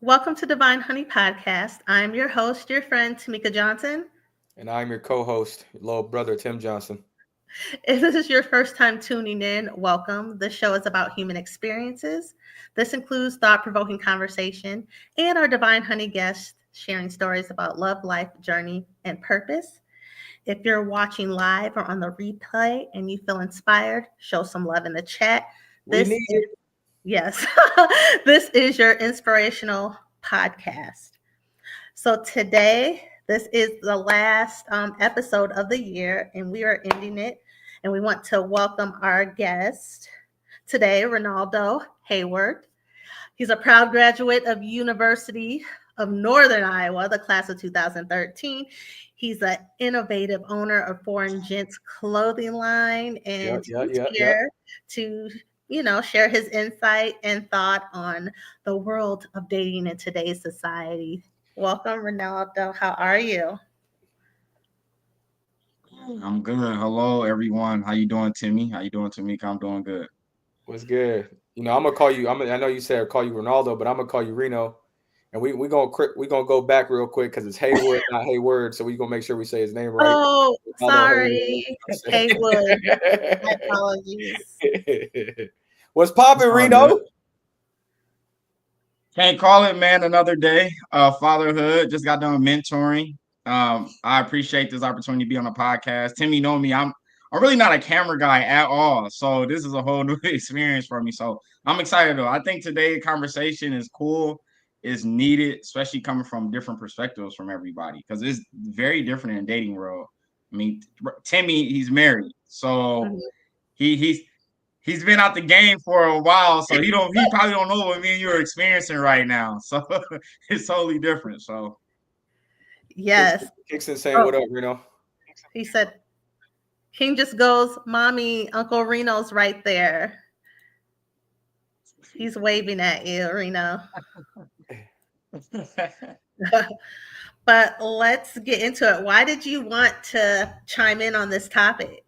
Welcome to Divine Honey Podcast. I'm your host, your friend, Tamika Johnson. And I'm your co-host, your little brother, Tim Johnson. If this is your first time tuning in, welcome. This show is about human experiences. This includes thought-provoking conversation and our Divine Honey guests sharing stories about love, life, journey, and purpose. If you're watching live or on the replay and you feel inspired, show some love in the chat. We This need is it. Yes, this is your inspirational podcast. So today, this is the last episode of the year, and we are ending it. And we want to welcome our guest today, Renaldo Haywood. He's a proud graduate of University of Northern Iowa, the class of 2013. He's an innovative owner of Foreign Gents Clothing line, and he's Yeah. here to share his insight and thought on the world of dating in today's society. Welcome, Renaldo. How are you? I'm good. Hello, everyone. How you doing, Timmy? How you doing, Tamika? I'm doing good. What's good? I'm gonna call you. I know you said call you Ronaldo, but I'm gonna call you Reno. And we gonna go back real quick because it's Haywood, not Hayward. So we gonna make sure we say his name right. Oh, Ronaldo sorry. Haywood. My apologies. Haywood. What's poppin', all Reno? good. Can't call it, man. Another day. Fatherhood. Just got done mentoring. I appreciate this opportunity to be on the podcast. Timmy, know me. I'm really not a camera guy at all. So this is a whole new experience for me. So I'm excited though. I think today's conversation is cool, is needed, especially coming from different perspectives from everybody, because it's very different in the dating world. I mean, Timmy, he's married, so Mhm. he's been out the game for a while, so he probably don't know what me and you are experiencing right now. So it's totally different. So Yes. Kingston saying Oh, what up, Reno? he said, King just goes, Mommy, Uncle Reno's right there. He's waving at you, Reno. But let's get into it. Why did you want to chime in on this topic?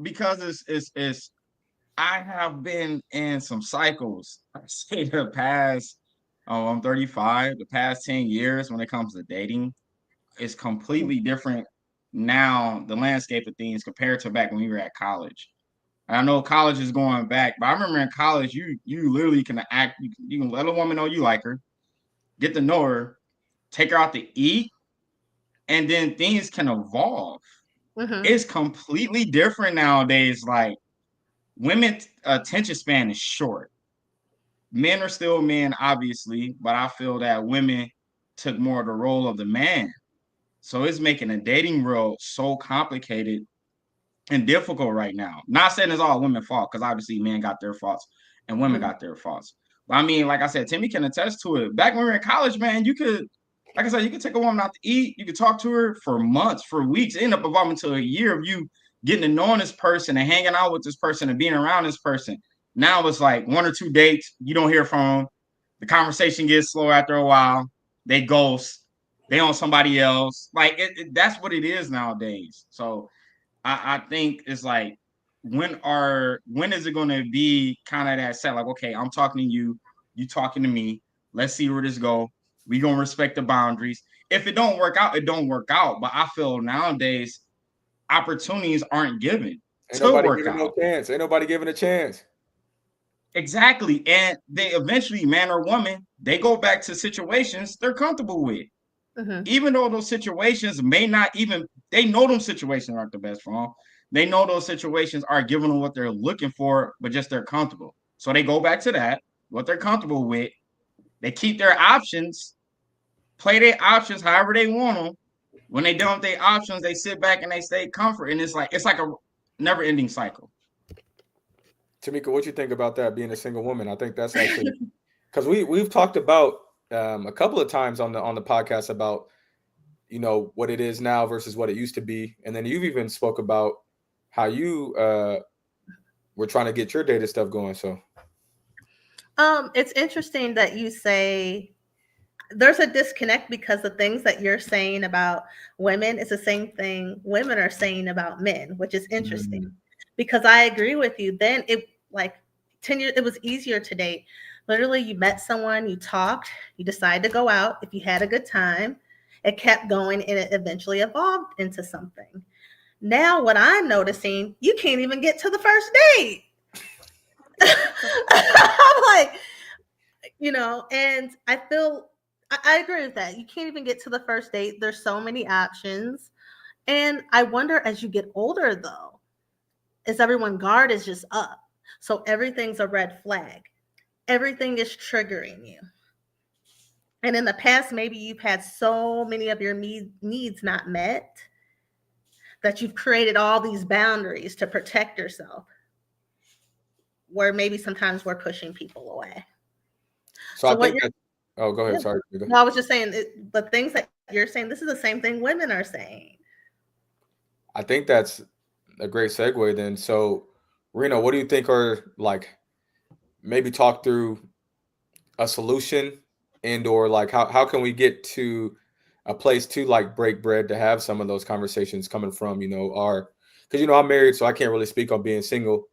because it's I have been in some cycles. I say the past, I'm 35, the past 10 years when it comes to dating is completely different now, the landscape of things compared to back when we were at college. I know college is going back, but I remember in college, you literally can act, you can let a woman know you like her, get to know her, take her out to eat, and then things can evolve. Mm-hmm. It's completely different nowadays. Like women attention span is short. Men are still men, obviously, but I feel that women took more of the role of the man. So it's making the dating world so complicated and difficult right now. Not saying it's all women's fault, because obviously men got their faults and women Mm-hmm. got their faults. But I mean, like I said, Timmy can attest to it. Back when we were in college, man, you could, like I said, you could take a woman out to eat, you could talk to her for months, for weeks, end up evolving to a year of you getting to knowing this person and hanging out with this person and being around this person. Now it's like one or two dates, you don't hear from them. The conversation gets slow after a while. They ghost. They on somebody else. Like that's what it is nowadays. So I think it's like when is it going to be kind of that set? Like, okay, I'm talking to you, you talking to me. Let's see where this go. We gonna respect the boundaries. If it don't work out, it don't work out. But I feel nowadays opportunities aren't given Ain't to nobody work giving no out. chance. Ain't nobody giving a chance. Exactly, and they eventually, man or woman, they go back to situations they're comfortable with, Mm-hmm. even though those situations may not even, they know those situations aren't the best for them. They know those situations are giving them what they're looking for, but just they're comfortable. So they go back to that, what they're comfortable with. They keep their options, play their options however they want them. When they done with their options, they sit back and they stay comfort. And it's like a never ending cycle. Tamika, what you think about that being a single woman? I think that's actually because we've talked about a couple of times on the podcast about what it is now versus what it used to be, and then you've even spoke about how you were trying to get your data stuff going. So It's interesting that you say there's a disconnect because the things that you're saying about women is the same thing women are saying about men, which is interesting. Mm. Because I agree with you. Then it like 10 years, it was easier to date. Literally, you met someone, you talked, you decided to go out. If you had a good time, it kept going and it eventually evolved into something. Now, what I'm noticing, you can't even get to the first date. I'm like, and I feel I agree with that. You can't even get to the first date. There's so many options. And I wonder as you get older, though, is everyone guard is just up. So everything's a red flag. Everything is triggering you. And in the past, maybe you've had so many of your needs not met that you've created all these boundaries to protect yourself, where maybe sometimes we're pushing people away. So I think that, oh, go ahead. Yeah. Sorry. No, I was just saying the things that you're saying, this is the same thing women are saying. I think that's a great segue then. So, Rena, what do you think are like, maybe talk through a solution and or like how can we get to a place to like break bread to have some of those conversations coming from, our, because, I'm married, so I can't really speak on being single,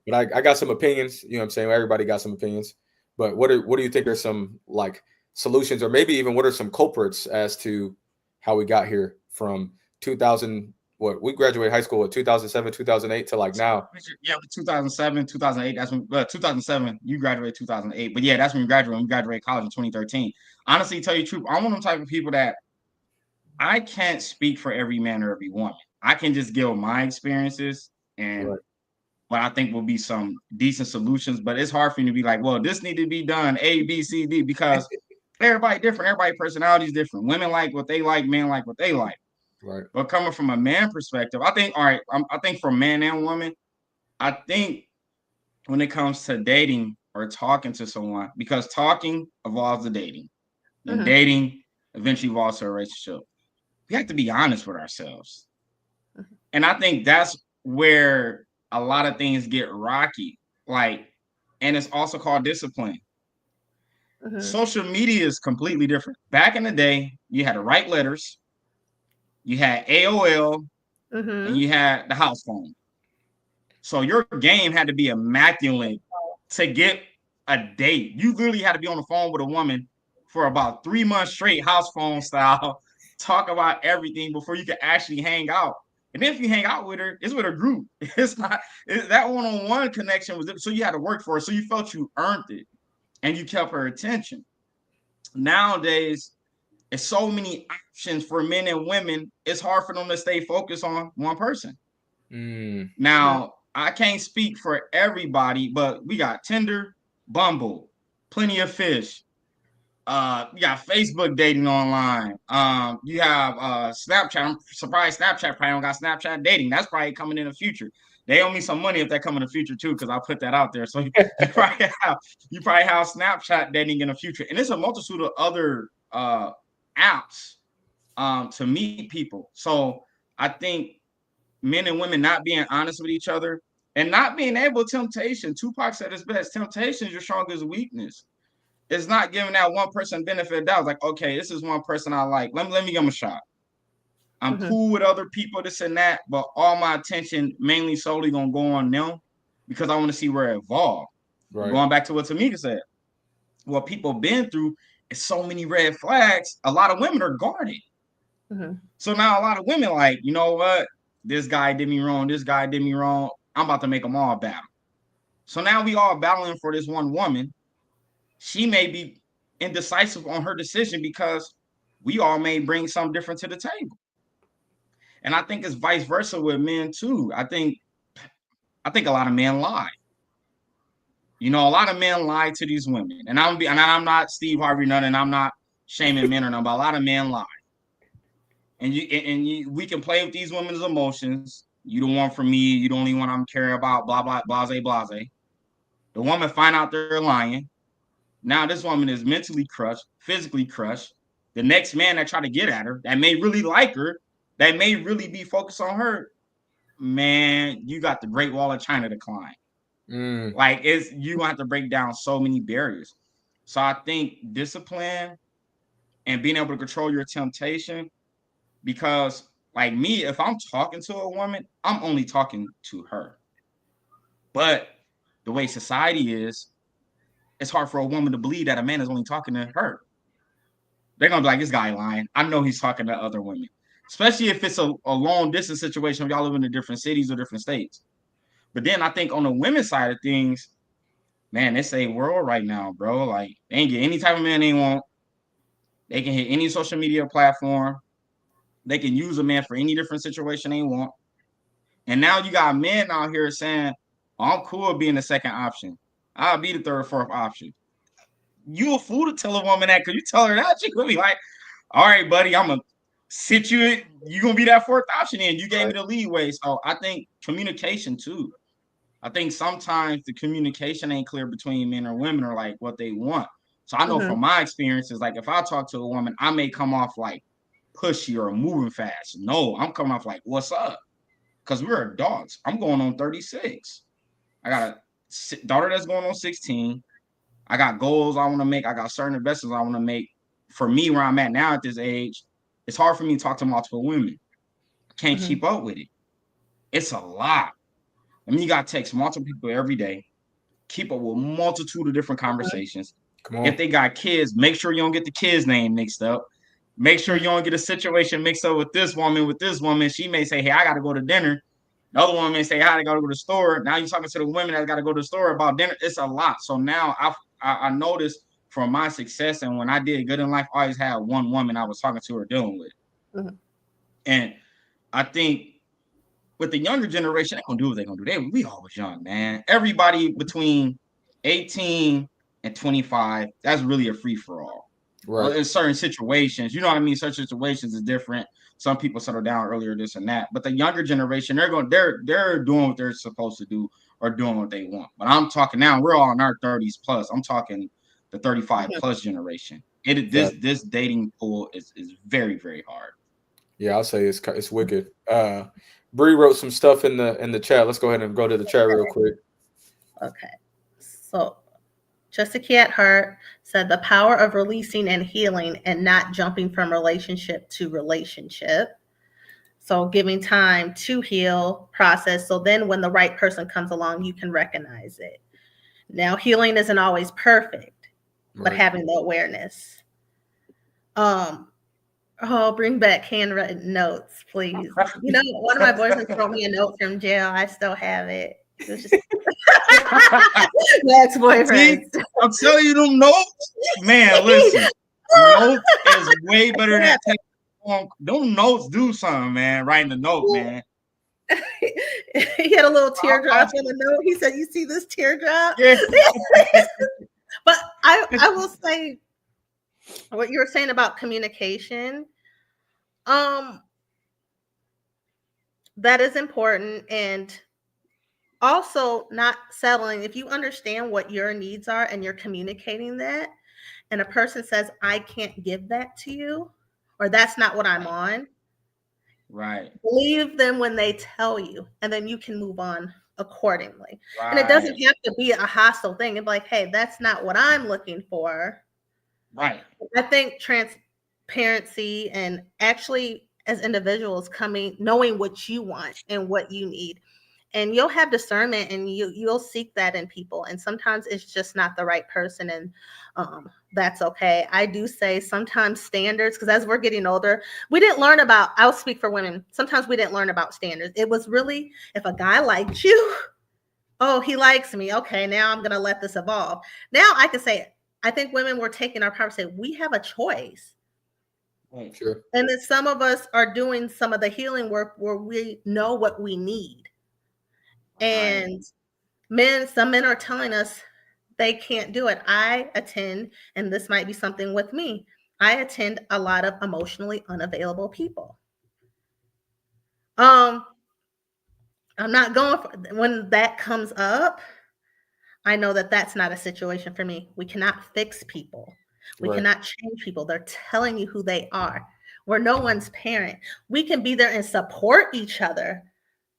but I got some opinions, what I'm saying? Everybody got some opinions, but what do you think are some like solutions, or maybe even what are some culprits as to how we got here from 2000, what we graduated high school in 2007, 2008 to like now? Yeah, 2007, 2008. That's when 2007 you graduated 2008. But yeah, that's when you graduated. We graduated college in 2013. Honestly, tell you the truth, I'm one of them type of people that I can't speak for every man or every woman. I can just give my experiences and what I think will be some decent solutions. But it's hard for me to be like, well, this need to be done A, B, C, D, because everybody different. Everybody personality is different. Women like what they like. Men like what they like. Right. But coming from a man perspective, I think, all right, I think for man and woman, I think when it comes to dating or talking to someone, because talking evolves to dating, and dating eventually evolves to a relationship, we have to be honest with ourselves. And I think that's where a lot of things get rocky. Like, and it's also called discipline. Social media is completely different. Back in the day, you had to write letters, you had AOL, and you had the house phone. So your game had to be immaculate to get a date. You literally had to be on the phone with a woman for about 3 months straight, house phone style, talk about everything before you could actually hang out. And then if you hang out with her, it's with a group. It's not that one-on-one connection was, so you had to work for it. So you felt you earned it and you kept her attention. Nowadays, it's so many options for men and women. It's hard for them to stay focused on one person. Now, I can't speak for everybody, but we got Tinder, Bumble, Plenty of Fish. You got Facebook dating online. You have Snapchat. I'm surprised Snapchat probably don't got Snapchat dating. That's probably coming in the future. They owe me some money if that come in the future too, because I'll put that out there. So you probably have Snapchat dating in the future, and there's a multitude of other apps to meet people. So I think men and women not being honest with each other and not being able to temptation. Tupac said it's best. Temptation is your strongest weakness. It's not giving that one person benefit of doubt. Like, okay, this is one person I like. Let me give them a shot. I'm cool with other people, this and that, but all my attention mainly solely gonna go on them because I want to see where it evolves. Right. Going back to what Tamika said, what people been through is so many red flags. A lot of women are guarded. So now a lot of women like, you know what? This guy did me wrong. This guy did me wrong. I'm about to make them all battle. So now we all battling for this one woman. She may be indecisive on her decision because we all may bring something different to the table. And I think it's vice versa with men too. I think a lot of men lie. A lot of men lie to these women. And I'm not Steve Harvey none, and I'm not shaming men or none, but a lot of men lie. And we can play with these women's emotions. You the one for me. You the only one I'm care about. Blah blah blase blase. The woman find out they're lying. Now this woman is mentally crushed, physically crushed. The next man that try to get at her, that may really like her, that may really be focused on her, man, you got the Great Wall of China to climb. Like you gonna have to break down so many barriers. So I think discipline and being able to control your temptation. Because like me, if I'm talking to a woman, I'm only talking to her. But the way society is, it's hard for a woman to believe that a man is only talking to her. They're gonna be like, this guy lying. I know he's talking to other women, especially if it's a long distance situation. Y'all live in different cities or different states. But then I think on the women's side of things, man, it's a world right now, bro. Like they ain't get any type of man they want. They can hit any social media platform. They can use a man for any different situation they want. And now you got men out here saying, oh, I'm cool with being the second option. I'll be the third or fourth option. You a fool to tell a woman that, because you tell her that, she could be like, all right, buddy, I'm going to sit you, you're going to be that fourth option in. You gave me the leeway. So I think communication too. I think sometimes the communication ain't clear between men or women, or like what they want. So I know from my experiences, like if I talk to a woman, I may come off like pushy or moving fast. No, I'm coming off like, what's up? Because we're adults. I'm going on 36. I got a daughter that's going on 16. I got goals I want to make. I got certain investments I want to make. For me, where I'm at now at this age, it's hard for me to talk to multiple women. I can't keep up with it. It's a lot. I mean, you got to text multiple people every day, keep up with a multitude of different conversations. If they got kids, make sure you don't get the kids' name mixed up. Make sure you don't get a situation mixed up with this woman. She may say, hey, I got to go to dinner. The other one may say, I got to go to the store. Now you're talking to the women that got to go to the store about dinner. It's a lot. So now I noticed from my success, and when I did good in life, I always had one woman I was talking to or dealing with. And I think with the younger generation, they're going to do what they're going to do. We always young, man. Everybody between 18 and 25, that's really a free-for-all. Right. In certain situations, you know what I mean? Certain situations is different. Some people settle down earlier, this and that. But the younger generation, they're doing what they're supposed to do or doing what they want. But I'm talking now, we're all in our 30s plus. I'm talking the 35 plus generation. This dating pool is very, very hard. Yeah, I'll say it's wicked. Bree wrote some stuff in the chat. Let's go ahead and go to the chat real quick. Okay. So Jessica at Hart said the power of releasing and healing and not jumping from relationship to relationship. So giving time to heal, process. So then when the right person comes along, you can recognize it. Now, healing isn't always perfect, but having the awareness. Bring back handwritten notes, please. You know, one of my boyfriends wrote me a note from jail. I still have it. It was just my ex-boyfriend. I'm telling you, them notes, man. Listen, notes is way better than text. Them notes do something, man. Writing the note, man. He had a little teardrop in the note. He said, "You see this teardrop?" Yeah. But I will say, what you were saying about communication, that is important, and also not settling. If you understand what your needs are and you're communicating that, and a person says, I can't give that to you, or that's not what I'm on. Right. Believe them when they tell you, and then you can move on accordingly. Right. And it doesn't have to be a hostile thing. It's like, hey, that's not what I'm looking for. Right. I think transparency and actually as individuals knowing what you want and what you need. And you'll have discernment, and you'll seek that in people. And sometimes it's just not the right person, and that's okay. I do say sometimes standards, because as we're getting older, we didn't learn about, I'll speak for women, sometimes we didn't learn about standards. It was really, if a guy liked you, oh, he likes me. Okay, now I'm going to let this evolve. Now I can say, I think women were taking our power, say, we have a choice. Sure. And then some of us are doing some of the healing work where we know what we need. And some men are telling us they can't do it. I attend, and this might be something with me, I attend a lot of emotionally unavailable people. I'm not going for, when that comes up, I know that that's not a situation for me. We cannot fix people. We cannot change people. They're telling you who they are. We're no one's parent. We can be there and support each other,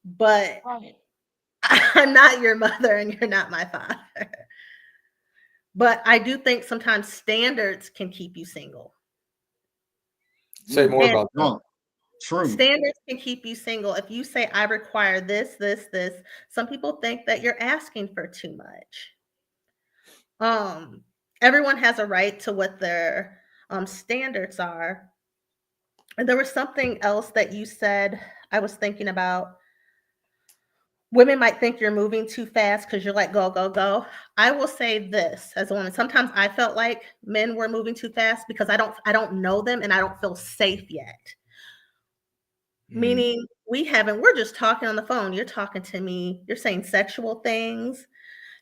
but I'm not your mother and you're not my father. But I do think sometimes standards can keep you single. Say more about that. True. Standards can keep you single. If you say, I require this, this, this, some people think that you're asking for too much. Everyone has a right to what their standards are. And there was something else that you said I was thinking about. Women might think you're moving too fast because you're like, go, go, go. I will say this as a woman. Sometimes I felt like men were moving too fast because I don't know them and I don't feel safe yet. Meaning we're just talking on the phone. You're talking to me. You're saying sexual things.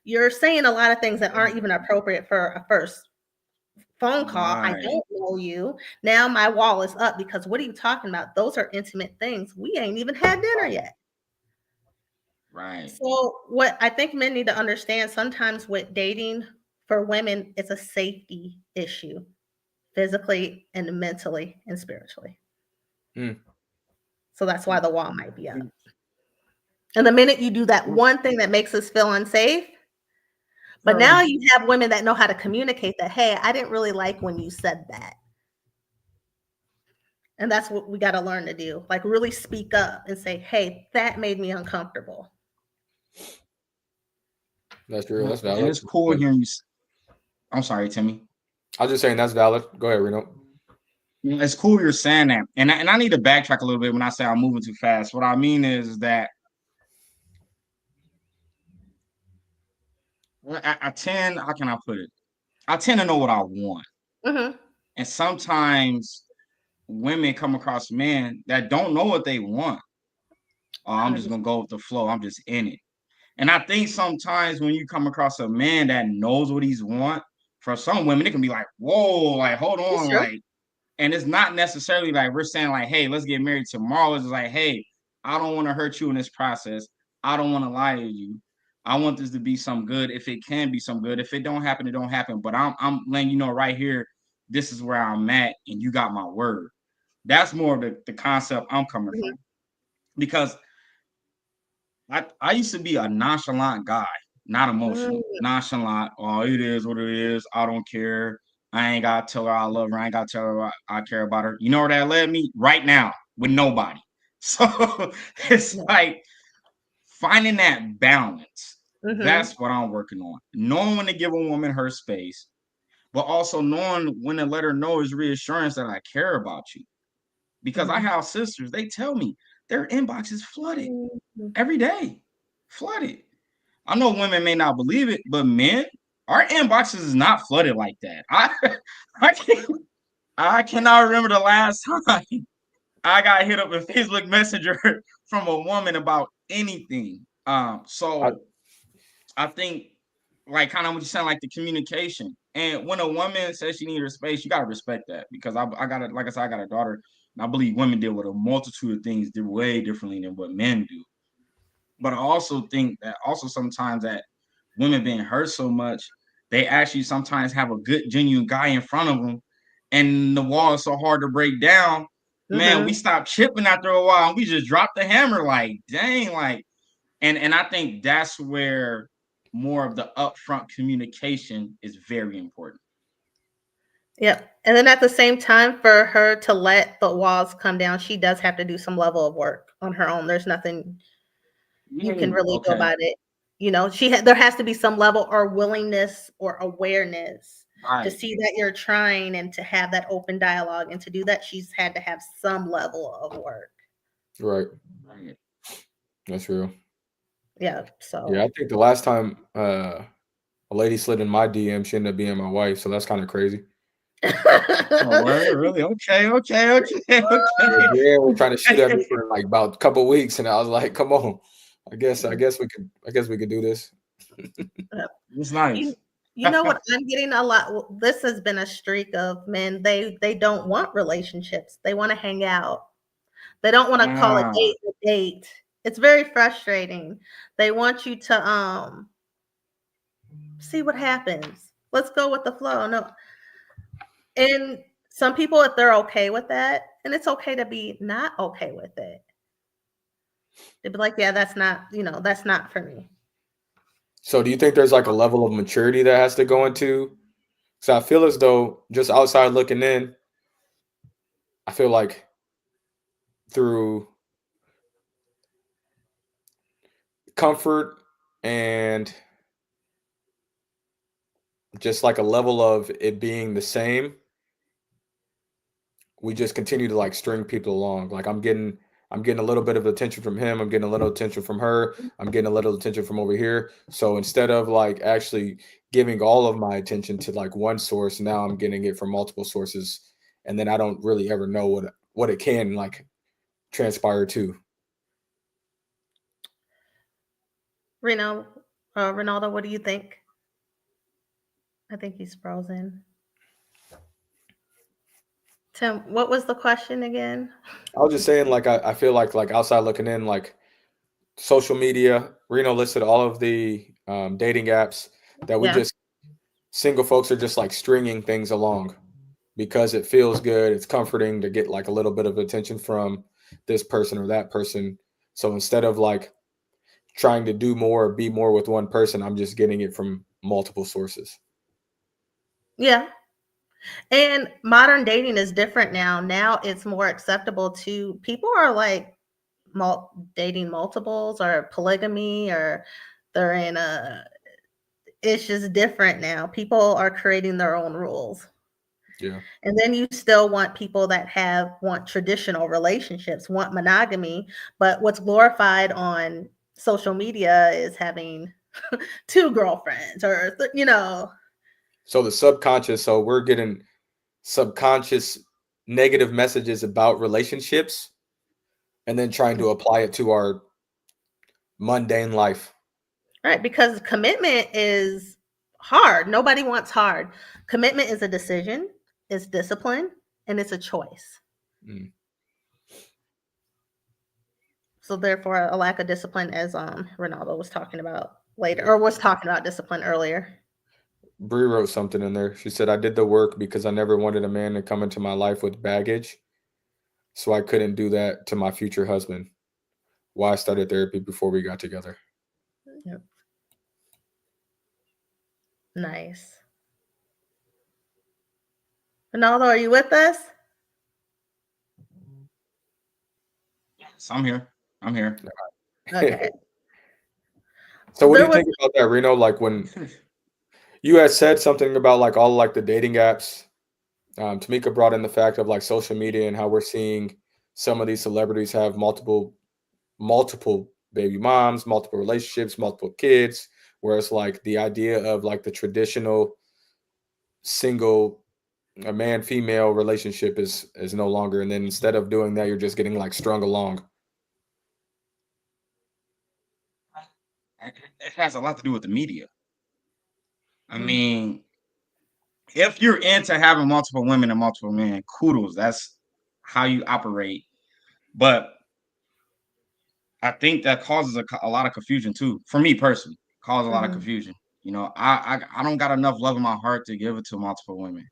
You're saying a lot of things that aren't even appropriate for a first phone call. I Right. don't know you. Now my wall is up because what are you talking about? Those are intimate things. We ain't even had dinner yet. Right. So what I think men need to understand, sometimes with dating for women, it's a safety issue, physically and mentally and spiritually. So that's why the wall might be up. And the minute you do that one thing that makes us feel unsafe, but now you have women that know how to communicate that, hey, I didn't really like when you said that. And that's what we got to learn to do. Like really speak up and say, hey, that made me uncomfortable. That's true. That's valid. And it's cool hearing you. I'm sorry, Timmy. I was just saying that's valid. Go ahead, Reno. It's cool you're saying that. And I need to backtrack a little bit when I say I'm moving too fast. What I mean is that I tend, how can I put it? I tend to know what I want. Mm-hmm. And sometimes women come across men that don't know what they want. Oh, I'm just going to go with the flow. I'm just in it. And I think sometimes when you come across a man that knows what he's want, for some women, it can be like, whoa, like, hold on, like, and it's not necessarily like we're saying like, hey, let's get married tomorrow. It's like, hey, I don't want to hurt you in this process. I don't want to lie to you. I want this to be some good. If it can be some good, if it don't happen, it don't happen. But I'm letting you know right here, this is where I'm at, and you got my word. That's more of the concept I'm coming from. Because I used to be a nonchalant guy, not emotional. Nonchalant. Oh, it is what it is. I don't care. I ain't got to tell her I love her. I ain't got to tell her I care about her. You know where that led me? Right now, with nobody. So it's like finding that balance. That's what I'm working on. Knowing when to give a woman her space, but also knowing when to let her know is reassurance that I care about you. Because I have sisters, they tell me their inbox is flooded every day. Flooded. I know women may not believe it, but men, our inboxes is not flooded like that. I cannot remember the last time I got hit up with Facebook Messenger from a woman about anything. So I think like kind of what you're saying, like the communication. And when a woman says she needs her space, you gotta respect that because I got it. Like I said, I got a daughter, and I believe women deal with a multitude of things way differently than what men do. But I also think that also sometimes that women being hurt so much, they actually sometimes have a good, genuine guy in front of them, and the wall is so hard to break down. Man, we stop chipping after a while, and we just drop the hammer. Like, dang, like, and I think that's where more of the upfront communication is very important. Yep. And then at the same time, for her to let the walls come down, she does have to do some level of work on her own. There's nothing you can really do about it. You know, there has to be some level or willingness or awareness to see that you're trying and to have that open dialogue. And to do that, she's had to have some level of work. Right. That's real. Yeah. So yeah, I think the last time a lady slid in my DM, she ended up being my wife. So that's kind of crazy. Really? Okay. Yeah, we're trying to shoot at me for like about a couple of weeks, and I was like, "Come on, I guess we could do this." It's nice. You know what? I'm getting a lot. This has been a streak of men. They don't want relationships. They want to hang out. They don't want to call a date. It's very frustrating. They want you to see what happens. Let's go with the flow. No. And some people, if they're okay with that, and it's okay to be not okay with it. They'd be like, yeah, that's not for me. So do you think there's like a level of maturity that has to go into? So I feel as though just outside looking in, I feel like through comfort and just like a level of it being the same, we just continue to like string people along. Like I'm getting a little bit of attention from him, I'm getting a little attention from her, I'm getting a little attention from over here. So instead of like actually giving all of my attention to like one source, now I'm getting it from multiple sources, and then I don't really ever know what it can like transpire to. Ronaldo, what do you think? I think he's frozen. Tim, what was the question again? I was just saying, like I feel like outside looking in, like social media, Reno listed all of the dating apps that we Yeah. just single folks are just like stringing things along because it feels good. It's comforting to get like a little bit of attention from this person or that person. So instead of like trying to do more or be more with one person, I'm just getting it from multiple sources. Yeah. And modern dating is different now. Now it's more acceptable to people are like dating multiples or polygamy, or they're in a, it's just different now. People are creating their own rules. Yeah. And then you still want people that want traditional relationships, want monogamy, but what's glorified on social media is having two girlfriends or So the subconscious, so we're getting subconscious negative messages about relationships and then trying to apply it to our mundane life. right, because commitment is hard. Nobody wants hard. Commitment is a decision, it's discipline, and it's a choice. Mm. So therefore, a lack of discipline, as Ronaldo was talking about later, or was talking about discipline earlier. Bree wrote something in there. She said, I did the work because I never wanted a man to come into my life with baggage. So I couldn't do that to my future husband. Why I started therapy before we got together. Yep. Nice. Ronaldo, are you with us? Yes, I'm here. I'm here. Okay. So what do you think about that, Reno? Like when you had said something about like all like the dating apps, Tamika brought in the fact of like social media and how we're seeing some of these celebrities have multiple baby moms, multiple relationships, multiple kids, whereas like the idea of like the traditional single a man female relationship is no longer, and then instead of doing that you're just getting like strung along. It has a lot to do with the media. I mean, if you're into having multiple women and multiple men, kudos. That's how you operate. But I think that causes a lot of confusion too. For me personally, causes a lot of confusion. You know, I don't got enough love in my heart to give it to multiple women.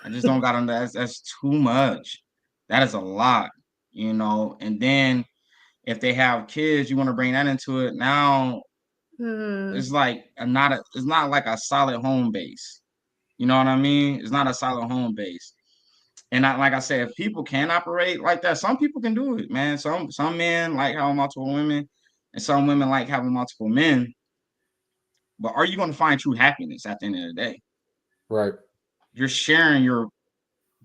I just don't got enough. That's too much. That is a lot. You know, and then if they have kids, you want to bring that into it. Now it's like it's not like a solid home base. You know what I mean? It's not a solid home base. And like I said, if people can operate like that, some people can do it, man. Some men like having multiple women, and some women like having multiple men. But are you going to find true happiness at the end of the day? Right. You're sharing your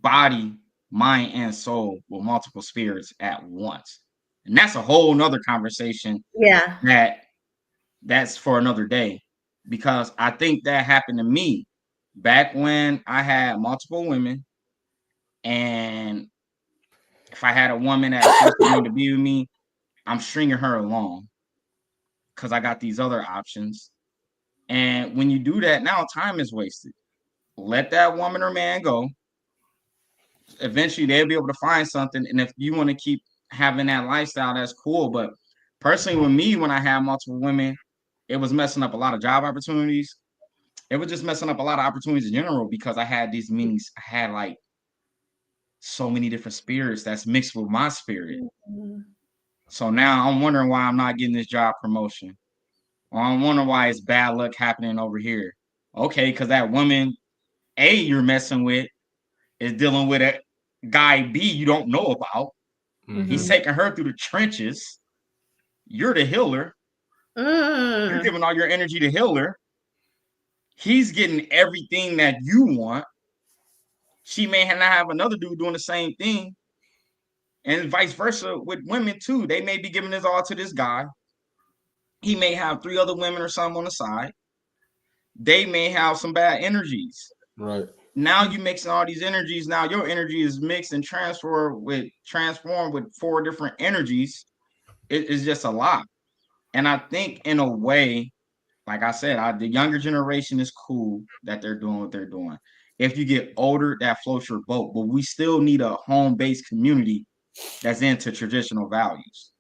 body, mind, and soul with multiple spirits at once. And that's a whole nother conversation. Yeah. That's for another day. Because I think that happened to me back when I had multiple women. And if I had a woman that was going to be with me, I'm stringing her along because I got these other options. And when you do that, now time is wasted. Let that woman or man go. Eventually, they'll be able to find something. And if you want to keep having that lifestyle, that's cool. But personally, with me, when I had multiple women, it was messing up a lot of job opportunities. It was just messing up a lot of opportunities in general because I had these meanings. I had like so many different spirits that's mixed with my spirit. So now I'm wondering why I'm not getting this job promotion. Or I'm wondering why it's bad luck happening over here. Okay, because that woman A you're messing with is dealing with a guy B you don't know about. He's taking her through the trenches. You're the healer. You're giving all your energy to heal her. He's getting everything that you want. She may not have another dude doing the same thing. And vice versa with women too. They may be giving this all to this guy. He may have 3 other women or something on the side. They may have some bad energies. Right. Now you mixing all these energies. Now your energy is mixed and transformed with 4 different energies. It is just a lot. And I think in a way, like I said, the younger generation is cool that they're doing what they're doing. If you get older, that floats your boat. But we still need a home-based community that's into traditional values.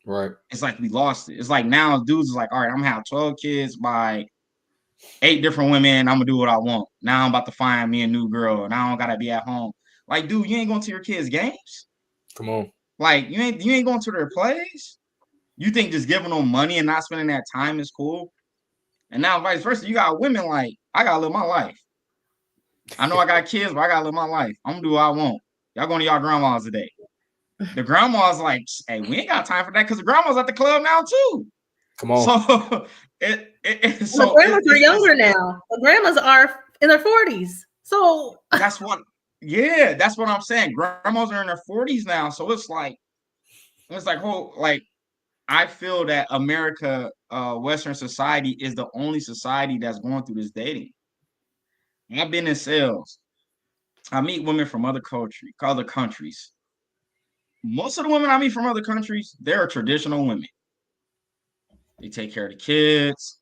Right. It's like we lost it. It's like now dudes is like, all right, I'm gonna have 12 kids by 8 different women. I'm gonna do what I want. Now I'm about to find me a new girl, and I don't gotta be at home. Like, dude, you ain't going to your kids' games. Come on. Like, you ain't going to their plays. You think just giving them money and not spending that time is cool? And now vice versa, you got women like, I gotta live my life. I know I got kids, but I gotta live my life. I'm gonna do what I want. Y'all going to y'all grandma's today. The grandma's like, hey, we ain't got time for that because the grandma's at the club now too. Come on. So the grandmas are younger now. The grandmas are in their 40s. So that's what I'm saying. Grandmas are in their 40s now. So it's like I feel that America, Western society is the only society that's going through this dating. I've been in sales. I meet women from other countries. Most of the women I meet from other countries, they're traditional women. They take care of the kids.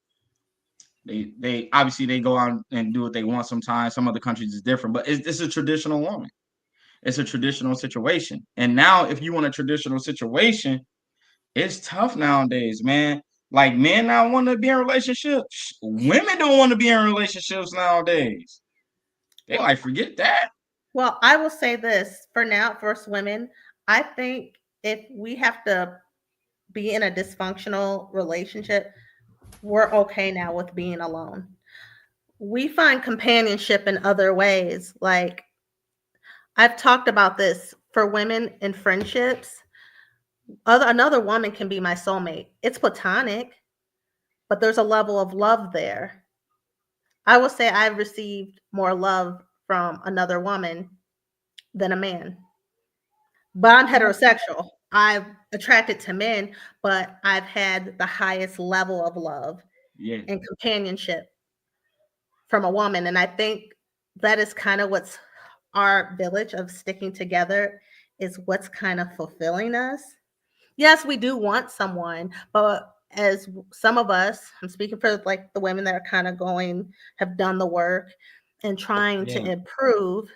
They obviously they go out and do what they want sometimes. Some other countries is different, but it's a traditional woman. It's a traditional situation. And now if you want a traditional situation, it's tough nowadays, man. Like men now want to be in relationships. Women don't want to be in relationships nowadays. They like forget that. Well, I will say this for now, for us women, I think if we have to be in a dysfunctional relationship, we're okay now with being alone. We find companionship in other ways. Like I've talked about this for women in friendships. Another woman can be my soulmate. It's platonic, but there's a level of love there. I will say I've received more love from another woman than a man. But I'm heterosexual. I'm attracted to men, but I've had the highest level of love and companionship from a woman. And I think that is kind of what's our village of sticking together is what's kind of fulfilling us. Yes, we do want someone, but as some of us, I'm speaking for like the women that are kind of have done the work and trying to improve.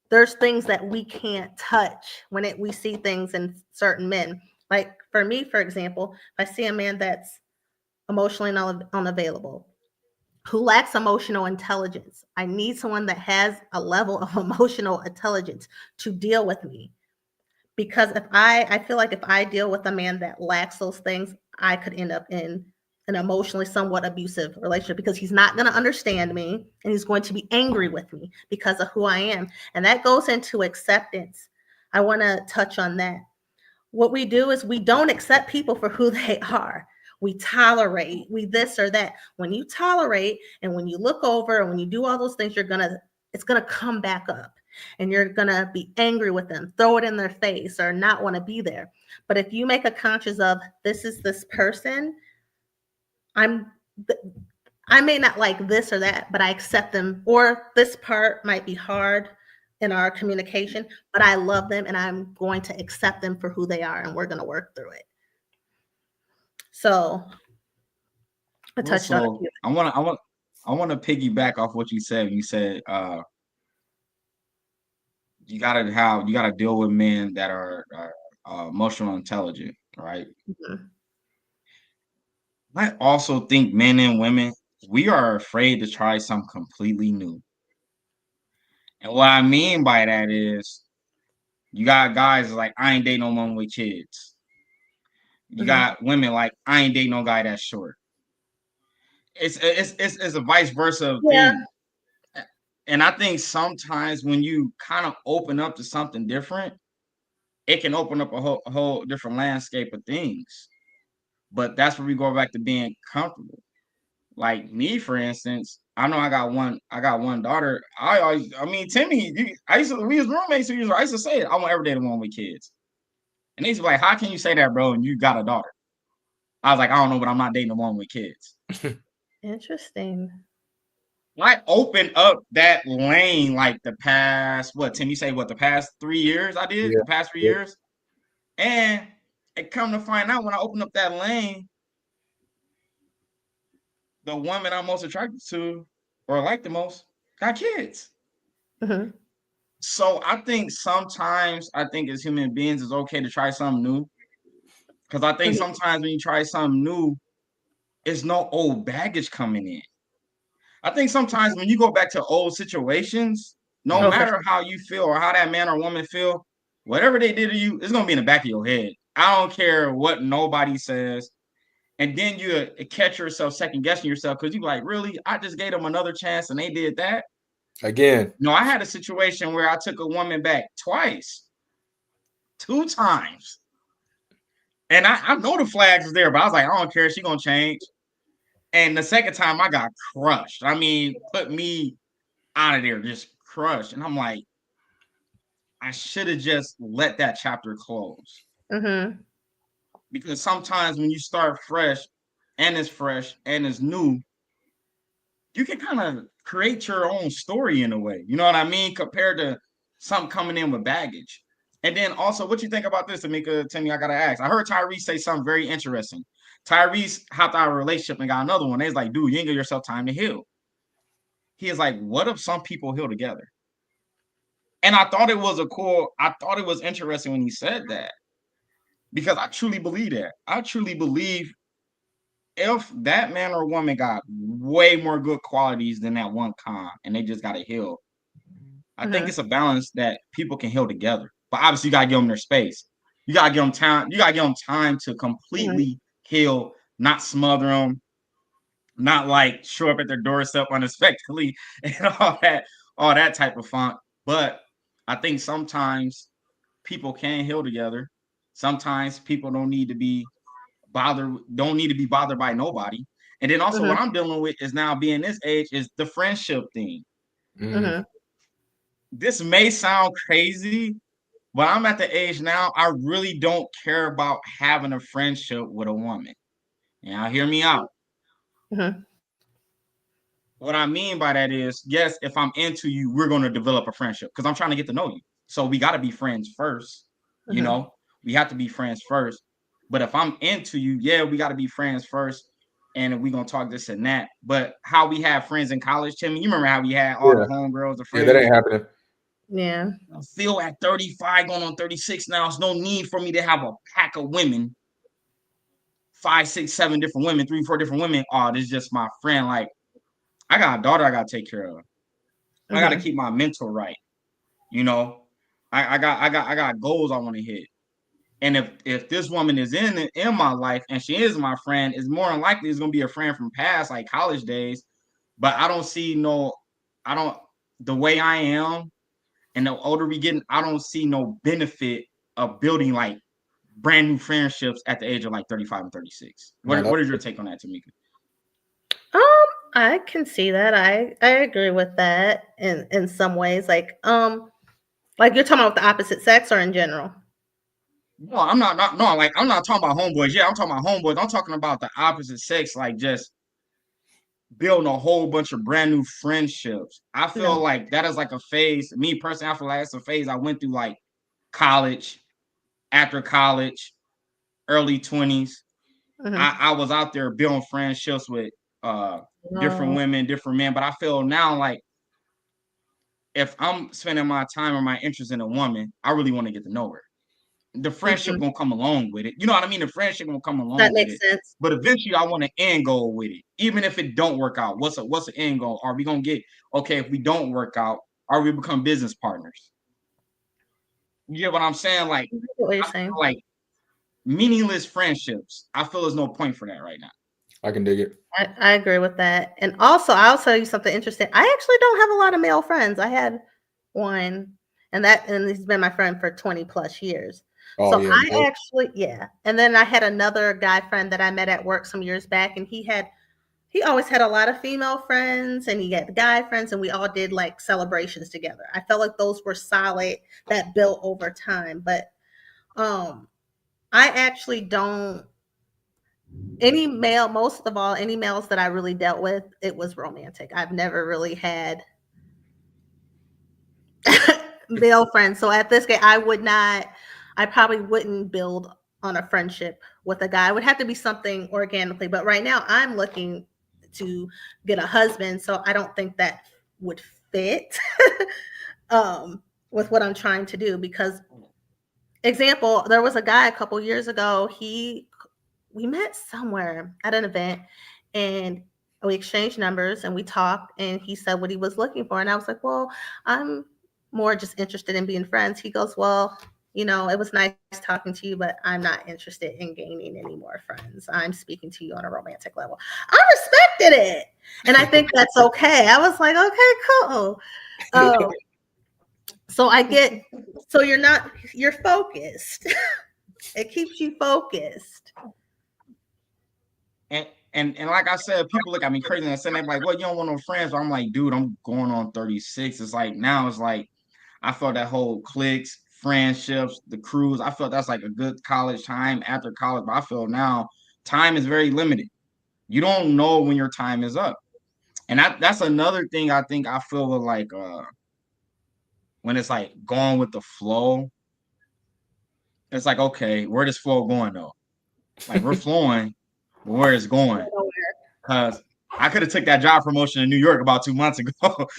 There's things that we can't touch when we see things in certain men. Like for me, for example, if I see a man that's emotionally unavailable, who lacks emotional intelligence, I need someone that has a level of emotional intelligence to deal with me. Because I feel like if I deal with a man that lacks those things, I could end up in an emotionally somewhat abusive relationship because he's not going to understand me and he's going to be angry with me because of who I am. And that goes into acceptance. I want to touch on that. What we do is we don't accept people for who they are. We tolerate, we this or that. When you tolerate and when you look over and when you do all those things, it's going to come back up. And you're going to be angry with them, throw it in their face or not want to be there. But if you make a conscious of this is this person, I may not like this or that, but I accept them, or this part might be hard in our communication, but I love them and I'm going to accept them for who they are and we're going to work through it. So I touched on it. I want to piggyback off what you said. You said you gotta deal with men that are emotional intelligent, right? Mm-hmm. I also think men and women, we are afraid to try something completely new. And what I mean by that is you got guys like, I ain't dating no woman with kids. You got women like, I ain't dating no guy that's short. It's a vice versa thing. And I think sometimes when you kind of open up to something different, it can open up a whole different landscape of things. But that's where we go back to being comfortable. Like me, for instance, I know I got one daughter. I mean, Timmy, we was roommates 2 years ago. I used to say it. I won't ever date a woman with kids. And he's like, how can you say that, bro? And you got a daughter. I was like, I don't know, but I'm not dating a woman with kids. Interesting. I opened up that lane like the past, Tim, you say the past 3 years I did? Yeah. The past 3 years? And it come to find out when I opened up that lane, the woman I'm most attracted to or like the most got kids. Mm-hmm. So I think sometimes as human beings, it's okay to try something new. Because I think sometimes when you try something new, it's no old baggage coming in. I think sometimes when you go back to old situations, no matter how you feel or how that man or woman feel, whatever they did to you, it's gonna be in the back of your head. I don't care what nobody says. And then you catch yourself second guessing yourself because you're like, really? I just gave them another chance and they did that? Again. No, I had a situation where I took a woman back twice, 2 times. And I know the flags was there, but I was like, I don't care. She gonna change. And the second time I got crushed. I mean, put me out of there, just crushed. And I'm like, I should have just let that chapter close. Mm-hmm. Because sometimes when you start fresh and it's new, you can kind of create your own story in a way. You know what I mean? Compared to something coming in with baggage. And then also, what you think about this, Tamika? Timmy, I gotta ask. I heard Tyrese say something very interesting. Tyrese hopped out of a relationship and got another one. They was like, dude, you ain't give yourself time to heal. He is like, what if some people heal together? And I thought it was interesting when he said that. Because I truly believe that. I truly believe if that man or woman got way more good qualities than that one con and they just got to heal, I think it's a balance that people can heal together. But obviously, you got to give them their space. You got to give them time. You got to give them time to completely heal, not smother them, not like show up at their doorstep unexpectedly and all that type of funk. But I think sometimes people can heal together. Sometimes people don't need to be bothered by nobody. And then also what I'm dealing with is now being this age is the friendship thing. Mm-hmm. This may sound crazy, but I'm at the age now, I really don't care about having a friendship with a woman. Now, hear me out. Mm-hmm. What I mean by that is, yes, if I'm into you, we're going to develop a friendship because I'm trying to get to know you. So we got to be friends first. You know, we have to be friends first. But if I'm into you, yeah, we got to be friends first. And we're going to talk this and that. But how we have friends in college, Timmy, you remember how we had all the homegirls, the friends? Yeah, that ain't happening. Yeah. I feel at 35 going on 36 now, there's no need for me to have a pack of women, 5, 6, 7 different women, 3, 4 different women. Oh, this is just my friend. Like, I got a daughter I got to take care of. I got to keep my mental right. You know, I got goals I want to hit. And if this woman is in my life and she is my friend, it's more than likely it's gonna be a friend from past, like college days. But I don't see the way I am, and the older we getting, I don't see no benefit of building like brand new friendships at the age of like 35 and 36. What is your take on that, Tamika? I can see that. I agree with that in some ways. Like you're talking about the opposite sex or in general? No, I'm not like I'm not talking about homeboys. Yeah, I'm talking about homeboys. I'm talking about the opposite sex, like just building a whole bunch of brand new friendships. I feel like that is like a phase. Me personally, I feel like it's a phase I went through like college, after college, early 20s. I was out there building friendships with different women, different men. But I feel now like if I'm spending my time or my interest in a woman, I really want to get to know her. The friendship gonna come along with it. You know what I mean? The friendship gonna come along with it. Sense. But eventually I want an end goal with it. Even if it don't work out, what's the end goal? Are we gonna get okay if we don't work out, are we become business partners? You get what I'm saying? Like, what you're saying. Like meaningless friendships. I feel there's no point for that right now. I can dig it. I agree with that. And also, I'll tell you something interesting. I actually don't have a lot of male friends. I had one, and he's been my friend for 20 plus years. Oh So yeah. I actually, yeah. And then I had another guy friend that I met at work some years back, and he always had a lot of female friends, and he had guy friends, and we all did like celebrations together. I felt like those were solid, that built over time. But I actually don't, most of all, any males that I really dealt with, it was romantic. I've never really had male friends. So at this game, I probably wouldn't build on a friendship with a guy. It would have to be something organically. But right now, I'm looking to get a husband. So I don't think that would fit with what I'm trying to do. Because, example, there was a guy a couple years ago. We met somewhere at an event, and we exchanged numbers and we talked, and he said what he was looking for, and I was like, well, I'm more just interested in being friends. He goes, well, it was nice talking to you, but I'm not interested in gaining any more friends. I'm speaking to you on a romantic level. I respected it, and I think that's okay. I was like, okay, cool. So you're focused. It keeps you focused. And like I said, people look at me crazy and say, they're like, well, you don't want no friends. But I'm like, dude, I'm going on 36. It's like, now it's like, I felt that whole cliques, friendships, the cruise. I felt that's like a good college time after college. But I feel now time is very limited. You don't know when your time is up. And that's another thing I think I feel like when it's like going with the flow, it's like, okay, where does flow going though? Like we're flowing, but where it's going. Because I could have took that job promotion in New York about 2 months ago.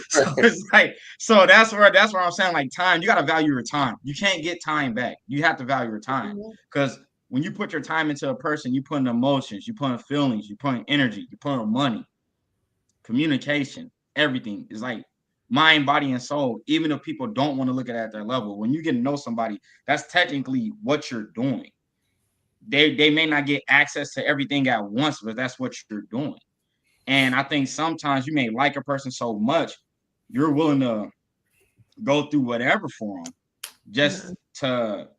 So it's like, so that's where I'm saying, like, time, you got to value your time. You can't get time back. You have to value your time. Because when you put your time into a person, you put in emotions, you put in feelings, you put in energy, you put in money, communication, everything is like mind, body, and soul. Even if people don't want to look at that level, when you get to know somebody, that's technically what you're doing. They may not get access to everything at once, but that's what you're doing. And I think sometimes you may like a person so much, you're willing to go through whatever for them just to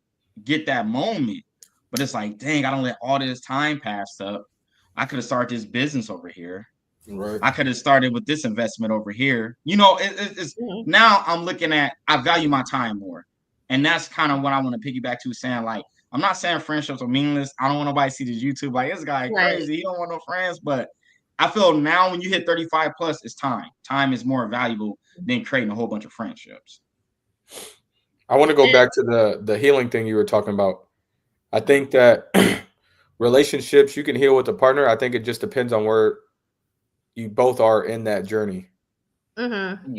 get that moment. But it's like, dang, I don't let all this time pass up. I could have started this business over here. Right. I could have started with this investment over here. It's now I'm looking at, I value my time more. And that's kind of what I want to piggyback to, saying, like, I'm not saying friendships are meaningless. I don't want nobody to see this YouTube like, this guy crazy. He don't want no friends. But I feel now when you hit 35 plus, it's time. Time is more valuable than creating a whole bunch of friendships. I want to go back to the healing thing you were talking about. I think that relationships, you can heal with a partner. I think it just depends on where you both are in that journey. Mm-hmm.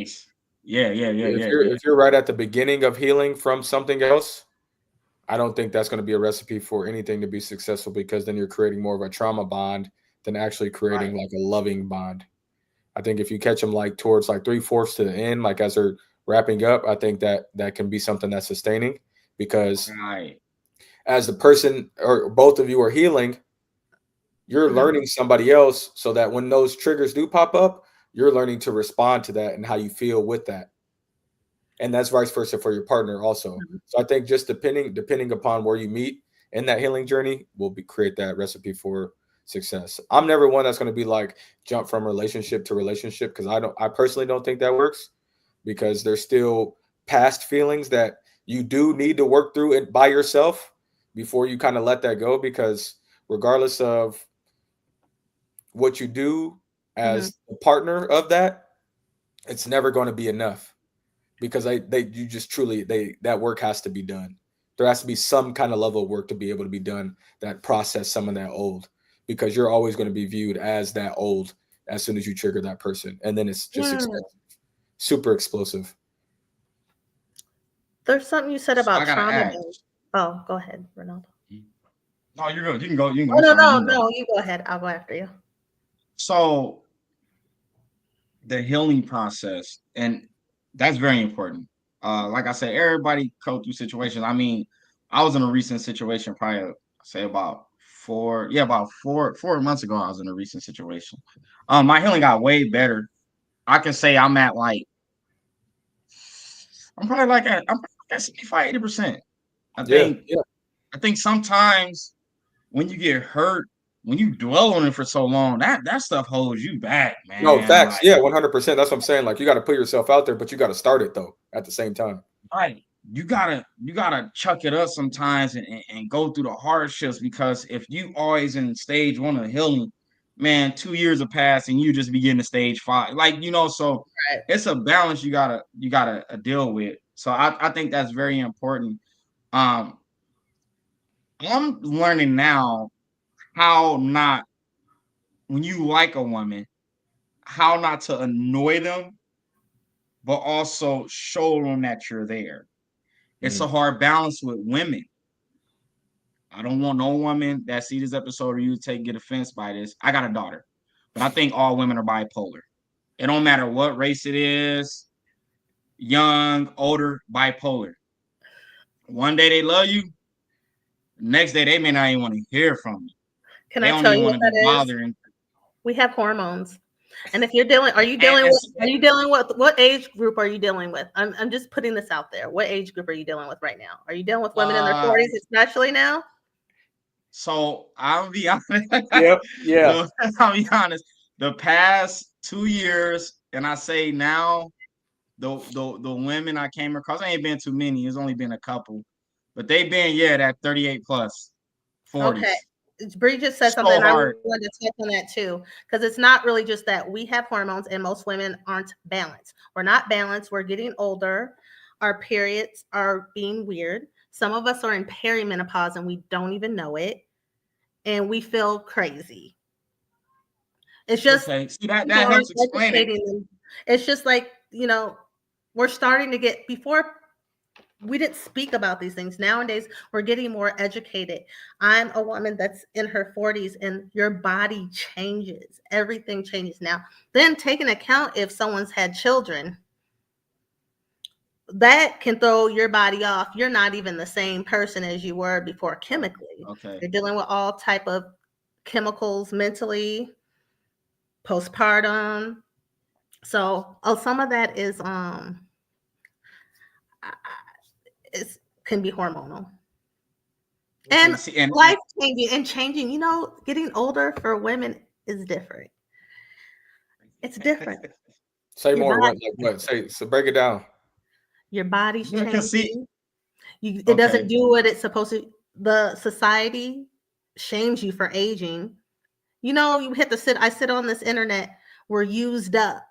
Yeah. If you're right at the beginning of healing from something else, I don't think that's going to be a recipe for anything to be successful, because then you're creating more of a trauma bond than actually creating like a loving bond. I think if you catch them like towards like 3/4 to the end, like as they're wrapping up, I think that can be something that's sustaining, because as the person or both of you are healing, you're learning somebody else, so that when those triggers do pop up, you're learning to respond to that and how you feel with that. And that's vice versa for your partner also. So I think just depending upon where you meet in that healing journey will create that recipe for success. I'm never one that's going to be like jump from relationship to relationship, because I personally don't think that works, because there's still past feelings that you do need to work through it by yourself before you kind of let that go, because regardless of what you do as a partner of that, it's never going to be enough, because that work has to be done. There has to be some kind of level of work to be able to be done that process some of that old, because you're always going to be viewed as that old as soon as you trigger that person, and then it's just super explosive. There's something you said about trauma. Oh, go ahead, Renaldo. No, you're good. You can go. You can go. Oh, no, you go ahead. I'll go after you. So the healing process, and that's very important. Like I said, everybody go through situations. I mean, I was in a recent situation probably, say about 4 months ago. I was in a recent situation. My healing got way better. I can say I'm probably like at 75, 80%. I think I think sometimes when you get hurt, when you dwell on it for so long, that stuff holds you back, No, man. facts. Like, Yeah, 100%. That's what I'm saying. Like, you got to put yourself out there, but you got to start it though at the same time. right. You gotta chuck it up sometimes and go through the hardships, because if you always in stage 1 of healing, man, 2 years will pass and you just begin to stage 5. Like, so Right. it's a balance you gotta deal with. So I think that's very important. Um, I'm learning now how not, when you like a woman, how not to annoy them, but also show them that you're there. It's a hard balance with women. I don't want no woman that see this episode or you get offense by this. I got a daughter, but I think all women are bipolar. It don't matter what race it is, young, older, bipolar. One day they love you, next day they may not even want to hear from you. Can They I don't tell even you want what to be that is? bothering. We have hormones. And if you're dealing, And, and, are you dealing with, what age group are you dealing with? I'm just putting this out there. What age group are you dealing with right now? Are you dealing with women in their uh, 40s, especially now? so I'll be honest. Yep. Yeah. I'll be honest. The past 2 years, and I say now, the women I came across, ain't been too many. It's only been a couple, but they've been that 38 plus, Okay. 40s. Bree just said something, So and I hard. wanted to touch on that too, because it's not really just that we have hormones and most women aren't balanced. We're not balanced. We're getting older. Our periods are being weird. Some of us are in perimenopause and we don't even know it, and we feel crazy. It's just Okay, see that people that aren't helps explain it. educating them. It's just like, we're starting to get, before we didn't speak about these things. Nowadays, we're getting more educated. I'm a woman that's in her 40s, and your body changes. Everything changes now. Then take into account if someone's had children, that can throw your body off. You're not even the same person as you were before chemically. Okay, You're dealing with all type of chemicals mentally, postpartum. So, some of that is is can be hormonal. okay. And See, and life changing and changing, getting older for women is different. It's different. Say Your more. body, What? Like what? Say. So break it down. your body's yeah, cause see, changing. It doesn't okay, do what it's supposed to. The society shames you for aging. You hit the sit. I sit on this internet. We're used up.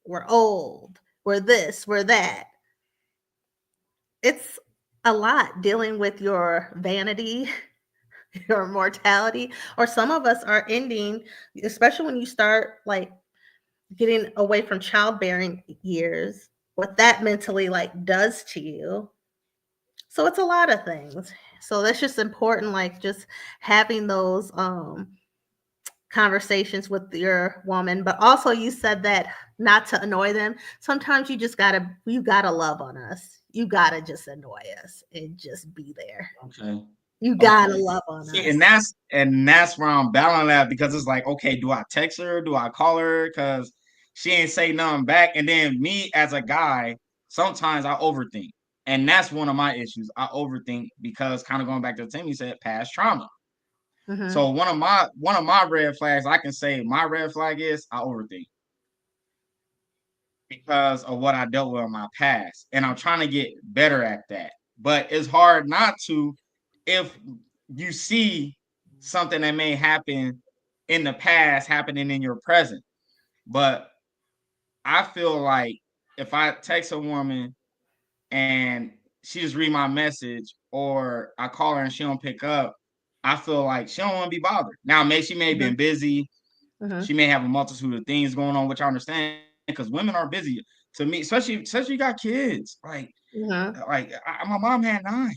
We're old. We're this. We're that. It's a lot dealing with your vanity, your mortality, or some of us are ending, especially when you start like getting away from childbearing years, what that mentally like does to you. So it's a lot of things. So that's just important, like just having those conversations with your woman. But also you said that not to annoy them. Sometimes you gotta love on us. You gotta just annoy us and just be there. okay, You gotta okay. love on See, us. and that's where I'm balancing that, because it's like, okay, do I text her? Do I call her? Because she ain't say nothing back. And then me as a guy, sometimes I overthink. And that's one of my issues. I overthink because, kind of going back to the thing you said, past trauma. Mm-hmm. So one of my red flags, I can say my red flag is I overthink because of what I dealt with in my past. And I'm trying to get better at that. But it's hard not to if you see something that may happen in the past happening in your present. But I feel like if I text a woman and she just read my message, or I call her and she don't pick up, I feel like she don't want to be bothered. Now, she may have Mm-hmm. been busy. Mm-hmm. She may have a multitude of things going on, which I understand, because women are busy. To me, especially you got kids. Mm-hmm. My mom had 9.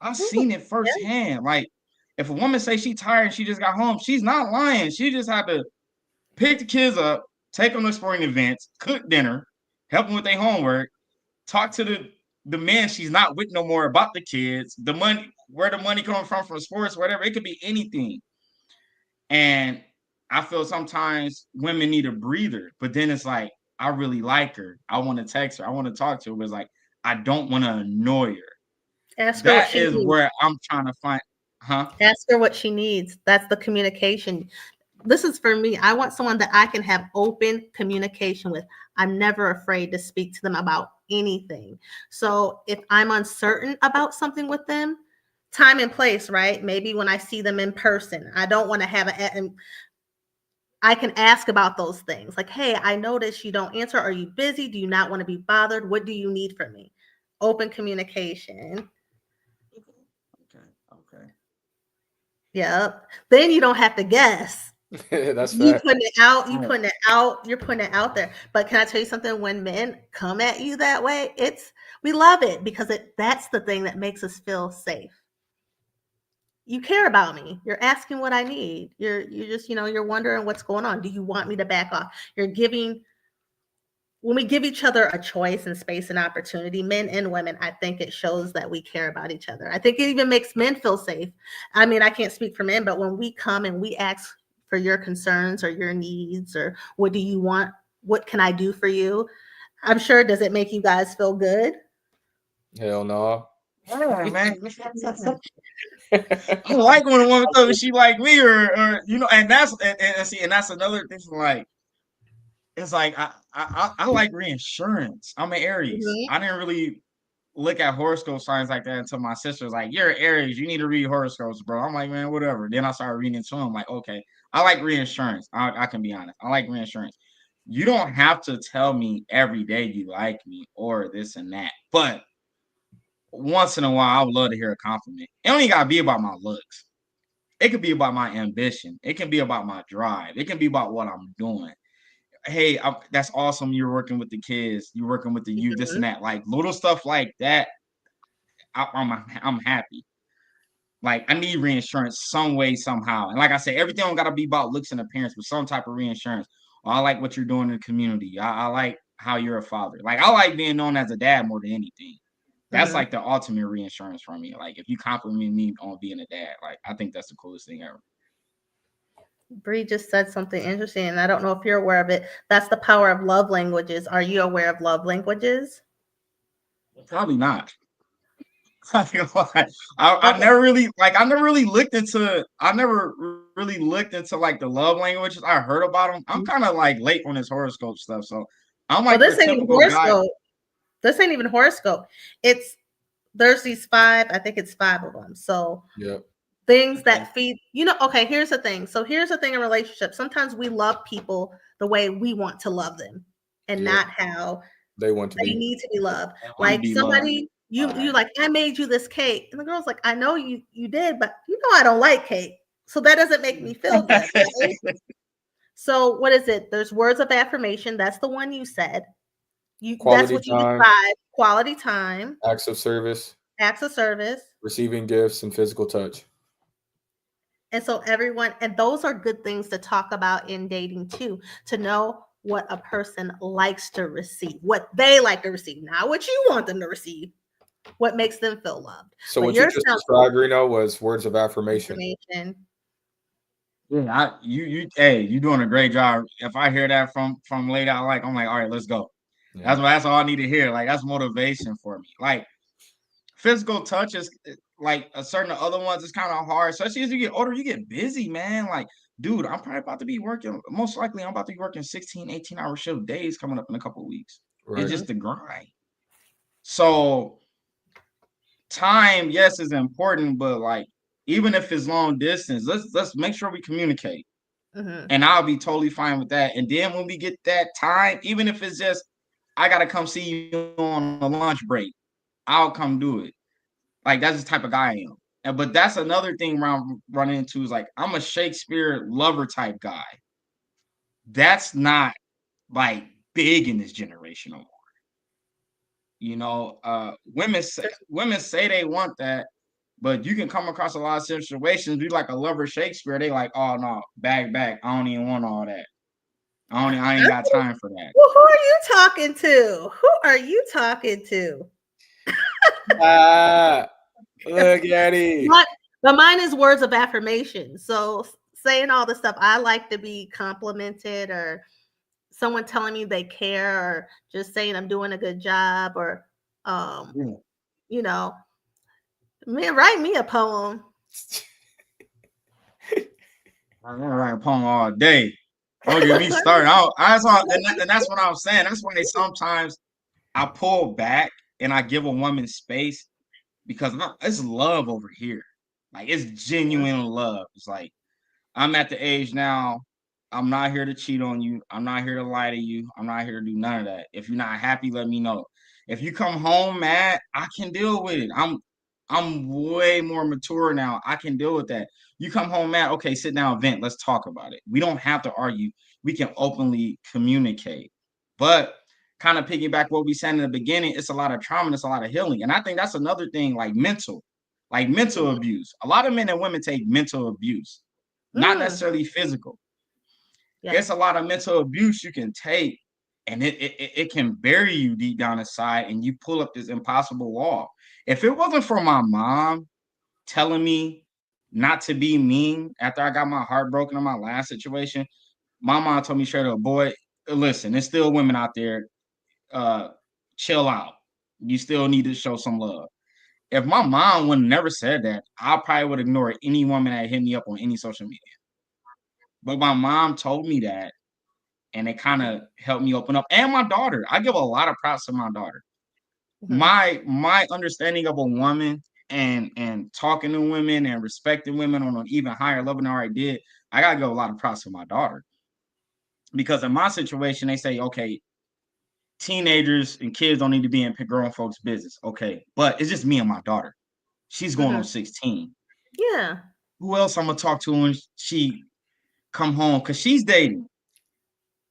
I've seen it Yeah. firsthand. Like, if a woman say she tired and she just got home, she's not lying. She just had to pick the kids up, take them to sporting events, cook dinner, help them with their homework, talk to the men she's not with no more about the kids, the money, where the money coming from sports, whatever. It could be anything. And I feel sometimes women need a breather, but then it's like, I really like her. I want to text her. I want to talk to her. But it's like, I don't want to annoy her. Ask her what That she is needs. where I'm trying to find, huh? Ask her what she needs. That's the communication. This is for me. I want someone that I can have open communication with. I'm never afraid to speak to them about anything. So if I'm uncertain about something with them, time and place, right? Maybe when I see them in person, I don't want to have and I can ask about those things. Like, hey, I noticed you don't answer. Are you busy? Do you not want to be bothered? What do you need from me? Open communication. Okay. Yep. Then you don't have to guess. That's You fact. putting it out, Right. you're putting it out there. But can I tell you something? When men come at you that way, we love it because that's the thing that makes us feel safe. You care about me. You're asking what I need. You're just, you're wondering what's going on. Do you want me to back off? When we give each other a choice and space and opportunity, men and women, I think it shows that we care about each other. I think it even makes men feel safe. I mean, I can't speak for men, but when we come and we ask for your concerns or your needs or what do you want? What can I do for you? I'm sure, does it make you guys feel good? Hell no. Yeah, man. I like when a woman tells me she like me, or and that's another thing. Like, it's like I like reinsurance. I'm an Aries. Mhm. I didn't really look at horoscope signs like that until my sister was like, "You're an Aries. You need to read horoscopes, bro." I'm like, man, whatever. Then I started reading into them. Like, okay, I like reinsurance. I can be honest. I like reinsurance. You don't have to tell me every day you like me or this and that, but once in a while, I would love to hear a compliment. It don't even gotta be about my looks. It could be about my ambition. It can be about my drive. It can be about what I'm doing. Hey, that's awesome. You're working with the kids. You're working with the youth. This and that. Like little stuff like that. I'm happy. Like I need reinsurance some way somehow. And like I said, everything don't gotta be about looks and appearance, but some type of reinsurance. Or I like what you're doing in the community. I like how you're a father. Like I like being known as a dad more than anything. That's Mhm. like the ultimate reinsurance for me. Like if you compliment me on being a dad, like I think that's the coolest thing ever. Bree just said something interesting, and I don't know if you're aware of it. That's the power of love languages. Are you aware of love languages? Probably not. I Okay. never really like the love languages. I heard about them. I'm kind of like late on this horoscope stuff, so I'm Well, like your this ain't even typical guy. horoscope. This ain't even horoscope. There's these five, I think it's five of them. So Yep. things Okay. that feed, okay, here's the thing. So here's the thing in relationships. Sometimes we love people the way we want to love them and Yep. not how They want to they be. need to be loved. I want to Like be loved. somebody, All you right. like, I made you this cake. And the girl's like, I know you did, but I don't like cake. So that doesn't make me feel good, right? So what is it? There's words of affirmation. That's the one you said. That's Quality what you time, described. Quality time, acts of service, acts of service. receiving gifts, and physical touch. And so and those are good things to talk about in dating too, to know what a person likes to receive, what they like to receive, not what you want them to receive, what makes them feel loved. So But what you yours just sounds described, Reno, was words of affirmation. information. Yeah, hey, you doing a great job. If I hear that from late out, I'm like, all right, let's go. Yeah. That's all I need to hear. Like that's motivation for me. Like physical touch is like a certain other ones is kind of hard, especially as you get older. You get busy, man. Like, dude, I'm probably about to be working. Most likely, I'm about to be working 16, 18-hour shift days coming up in a couple of weeks. It's Right. Mhm. just the grind. So time, yes, is important, but like even if it's long distance, let's make sure we communicate. Mhm. And I'll be totally fine with that. And then when we get that time, even if it's just I gotta come see you on a lunch break, I'll come do it. Like that's the type of guy I am. But that's another thing I'm running into is like I'm a Shakespeare lover type guy. That's not like big in this generation no more. Women say they want that, but you can come across a lot of situations. Be like a lover Shakespeare. They like, oh no, back. I don't even want all that. I ain't got time for that. Well, who are you talking to? Who are you talking to? Ah, look at it. But mine is words of affirmation. So saying all the stuff, I like to be complimented or someone telling me they care or just saying I'm doing a good job or Yeah. you know, Man, write me a poem. I'm gonna write a poem all day. Don't get me started. And that's what I'm saying. That's why sometimes I pull back and I give a woman space because it's love over here. Like it's genuine love. It's like I'm at the age now. I'm not here to cheat on you. I'm not here to lie to you. I'm not here to do none of that. If you're not happy, let me know. If you come home mad, I can deal with it. I'm way more mature now. I can deal with that. You come home mad, okay, sit down, vent. Let's talk about it. We don't have to argue. We can openly communicate. But kind of piggyback what we said in the beginning, it's a lot of trauma and it's a lot of healing. And I think that's another thing, like mental abuse. A lot of men and women take mental abuse, not necessarily physical. Yeah. It's a lot of mental abuse you can take, and it can bury you deep down inside, and you pull up this impossible wall. If it wasn't for my mom telling me not to be mean after I got my heart broken in my last situation, my mom told me straight up, boy, listen, there's still women out there. Chill out. You still need to show some love. If my mom would have never said that, I probably would ignore any woman that hit me up on any social media. But my mom told me that, and it kind of helped me open up. And my daughter, I give a lot of props to my daughter. My understanding of a woman and talking to women and respecting women on an even higher level than I already did, I gotta give a lot of props to my daughter. Because in my situation, they say, okay, teenagers and kids don't need to be in grown folks' business. Okay, but it's just me and my daughter. She's going on 16. Yeah. Who else I'm gonna talk to when she come home? Because she's dating.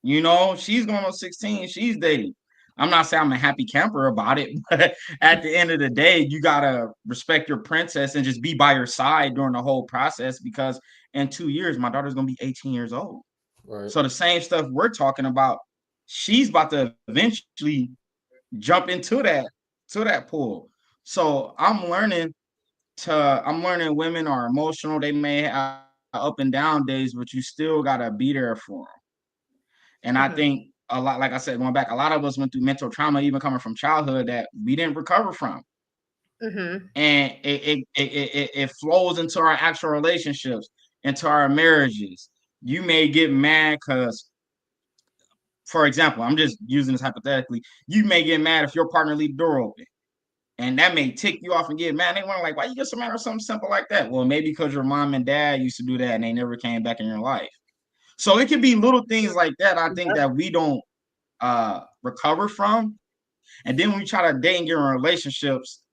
You know, she's going on 16. She's dating. I'm not saying I'm a happy camper about it, but at the end of the day, you gotta respect your princess and just be by her side during the whole process, because in 2 years, my daughter's gonna be 18 years old. Right. So the same stuff we're talking about, she's about to eventually jump into that pool. So I'm learning women are emotional. They may have up and down days, but you still gotta be there for them. And I think a lot, like I said, going back, a lot of us went through mental trauma, even coming from childhood, that we didn't recover from. And it flows into our actual relationships, into our marriages. You may get mad because, for example, I'm just using this hypothetically. You may get mad if your partner leave the door open, and that may tick you off and get mad. They want like, why you get so mad or something simple like that? Well, maybe because your mom and dad used to do that and they never came back in your life. So it can be little things like that, I think, that we don't recover from. And then when we try to date and get in relationships,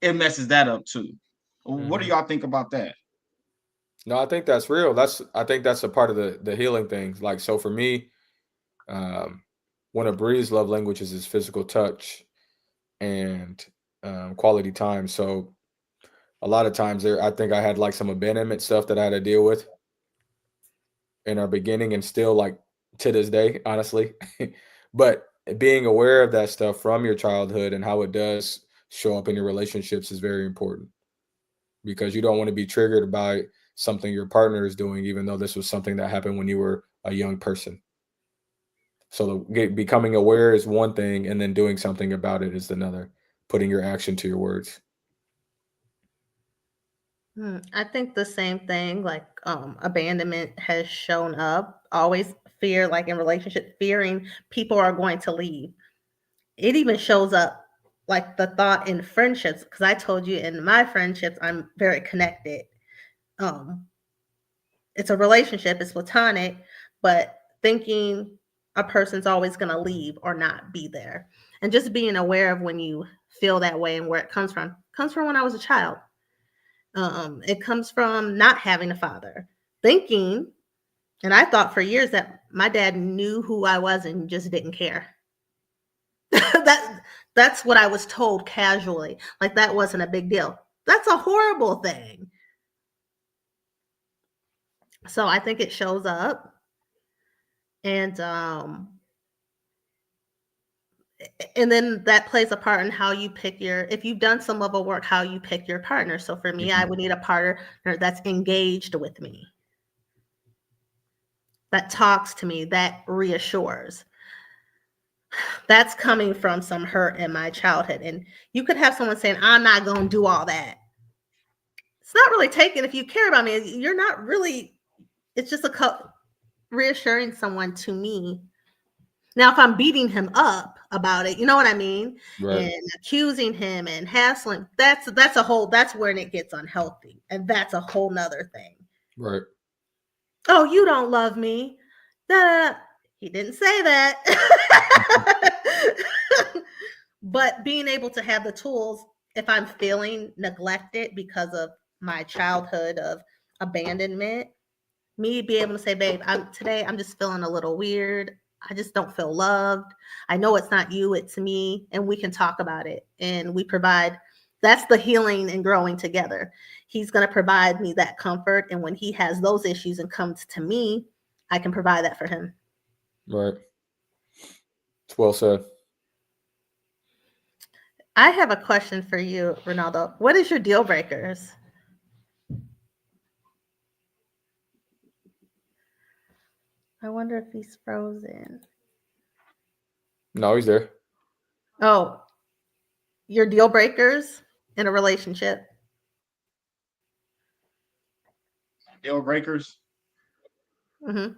it messes that up too. What do y'all think about that? No, I think that's real. I think that's a part of the healing things. Like, so for me, one of Bree's love languages is physical touch and quality time. So a lot of times I think I had like some abandonment stuff that I had to deal with in our beginning, and still like to this day, honestly. But being aware of that stuff from your childhood and how it does show up in your relationships is very important, because you don't want to be triggered by something your partner is doing, even though this was something that happened when you were a young person. So becoming aware is one thing, and then doing something about it is another. Putting your action to your words. I think the same thing, like abandonment has shown up. Always fear, like in relationship, fearing people are going to leave. It even shows up like the thought in friendships, because I told you in my friendships, I'm very connected. Um, it's a relationship, it's platonic, but thinking a person's always going to leave or not be there. And just being aware of when you feel that way and where it comes from when I was a child. It comes from not having a father, thinking, and I thought for years that my dad knew who I was and just didn't care. That's what I was told casually, like that wasn't a big deal. That's a horrible thing. So I think it shows up, and then that plays a part in how you pick if you've done some level work, how you pick your partner. So for me, I would need a partner that's engaged with me, that talks to me, that reassures. That's coming from some hurt in my childhood. And you could have someone saying, I'm not going to do all that. it's not really taken. If you care about me, you're not really, it's just reassuring someone to me. Now, if I'm beating him up about it, you know what I mean? Right. And accusing him and hassling, that's when it gets unhealthy. And that's a whole nother thing. Right. Oh, you don't love me. Da. He didn't say that. But being able to have the tools, if I'm feeling neglected because of my childhood of abandonment, me be able to say, babe, I'm just feeling a little weird. I just don't feel loved. I know it's not you, it's me. And we can talk about it. And we provide, that's the healing and growing together. He's going to provide me that comfort. And when he has those issues and comes to me, I can provide that for him. Right. It's well said. I have a question for you, Renaldo. What is your deal breakers? I wonder if he's frozen. No, he's there. Oh, your deal breakers in a relationship? Deal breakers. Mm-hmm.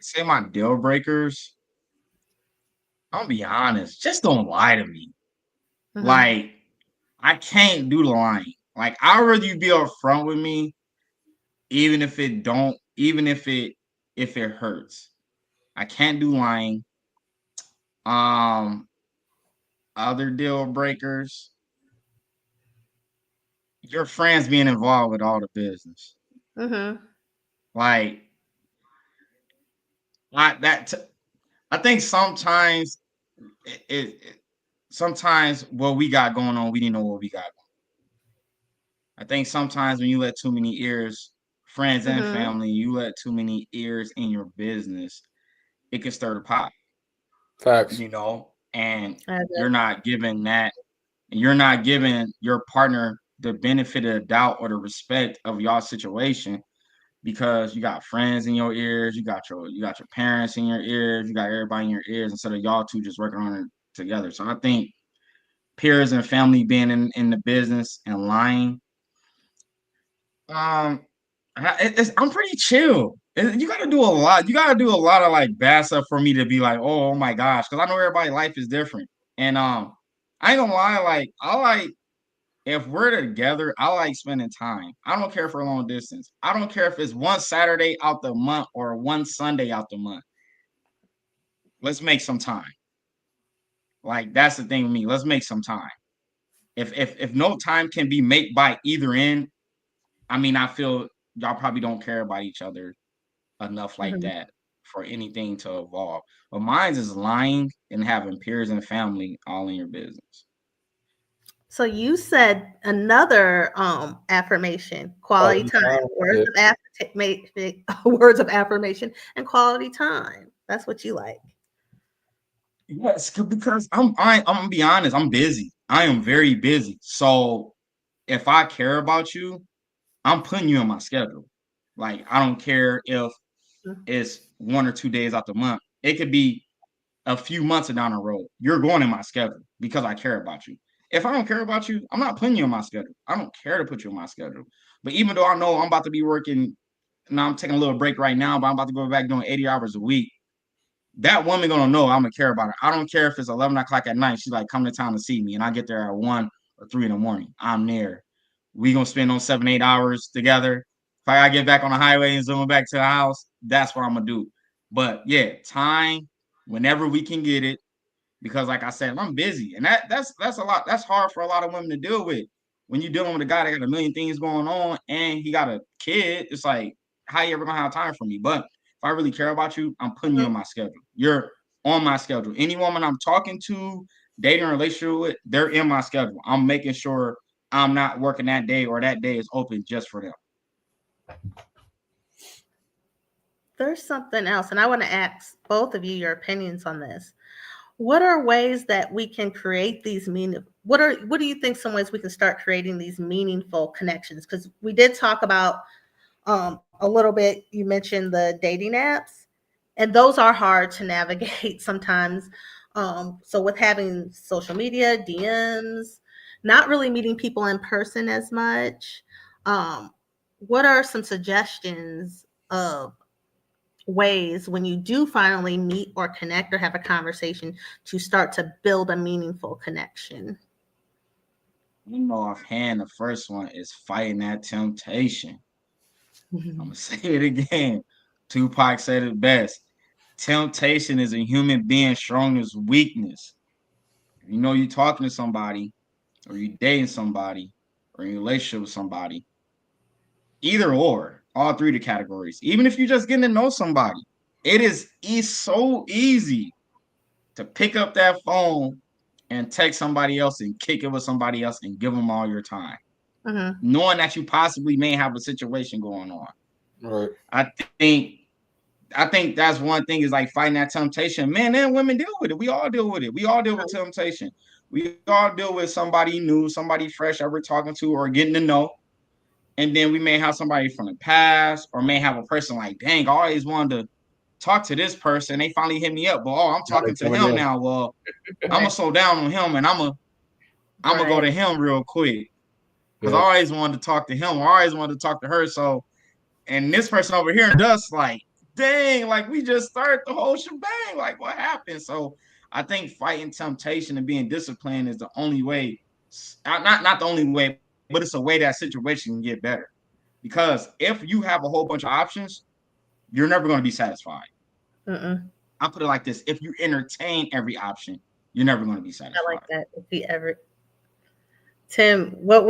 Say my deal breakers. I'll be honest. Just don't lie to me. Mm-hmm. Like, I can't do the lying. Like, I'd rather you be upfront with me, even if it hurts. I can't do lying. Other deal breakers. Your friends being involved with all the business. Mm-hmm. Like, I think sometimes sometimes what we got going on, we didn't know what we got going on. I think sometimes when you let too many ears, friends and Mm-hmm. family, you let too many ears in your business, it can stir the pot. Facts. And you're not giving your partner the benefit of the doubt or the respect of y'all situation, because you got friends in your ears, you got your parents in your ears, you got everybody in your ears, instead of y'all two just working on it together. So I think peers and family being in the business and lying, I'm pretty chill. You got to do a lot. You got to do a lot of like bad stuff for me to be like, oh my gosh, because I know everybody's life is different. And I ain't gonna lie, like I like, if we're together, I like spending time. I don't care for a long distance. I don't care if it's one Saturday out the month or one Sunday out the month. Let's make some time. Like, that's the thing with me. Let's make some time. If no time can be made by either end, I mean, I feel y'all probably don't care about each other enough like Mm-hmm. that for anything to evolve. But mine is lying and having peers and family all in your business. So you said another affirmation, quality time, words of affirmation, and quality time. That's what you like. Yes, because I'm gonna be honest, I'm busy. I am very busy. So if I care about you, I'm putting you in my schedule. Like, I don't care if it's 1 or 2 days out the month. It could be a few months down the road. You're going in my schedule because I care about you. If I don't care about you, I'm not putting you in my schedule. I don't care to put you in my schedule. But even though I know I'm about to be working, now I'm taking a little break right now, but I'm about to go back doing 80 hours a week. That woman gonna know I'm gonna care about her. I don't care if it's 11 o'clock at night. She's like, come to town to see me, and I get there at 1 or 3 in the morning. I'm there. We gonna spend on 7, 8 hours together. If I gotta get back on the highway and zoom back to the house, that's what I'm gonna do. But yeah, time whenever we can get it, because like I said, I'm busy, and that's a lot. That's hard for a lot of women to deal with. When you're dealing with a guy that got a million things going on and he got a kid, it's like, how you ever gonna have time for me? But if I really care about you, I'm putting you on my schedule. You're on my schedule. Any woman I'm talking to, dating, a relationship with, they're in my schedule. I'm making sure I'm not working that day, or that day is open just for them. There's something else, and I want to ask both of you your opinions on this. What are ways that we can create these what do you think some ways we can start creating these meaningful connections? Because we did talk about a little bit, you mentioned the dating apps. And those are hard to navigate sometimes. So with having social media, DMs, not really meeting people in person as much, what are some suggestions of ways when you do finally meet or connect or have a conversation to start to build a meaningful connection? You know, offhand, the first one is fighting that temptation. I'm gonna say it again. Tupac said it best. Temptation is a human being's strongest weakness. If you know you're talking to somebody, or you're dating somebody, or in a relationship with somebody, either or, all three of the categories. Even if you're just getting to know somebody, it is so easy to pick up that phone and text somebody else and kick it with somebody else and give them all your time, knowing that you possibly may have a situation going on. Right. I think that's one thing is like fighting that temptation. Men and women deal with it. We all deal with it. We all deal with temptation. We all deal with somebody new, somebody fresh that we're talking to or getting to know. And then we may have somebody from the past or may have a person like, dang, I always wanted to talk to this person. They finally hit me up. But I'm talking to him now. Well, I'm going to slow down on him and I'm going to go to him real quick. Because I always wanted to talk to him. I always wanted to talk to her. So, and this person over here does like, dang, like we just started the whole shebang. Like what happened? So I think fighting temptation and being disciplined is the only way, not the only way, but it's a way that situation can get better. Because if you have a whole bunch of options, you're never going to be satisfied. I'll put it like this. If you entertain every option, you're never going to be satisfied. I like that. If you ever. Tim, what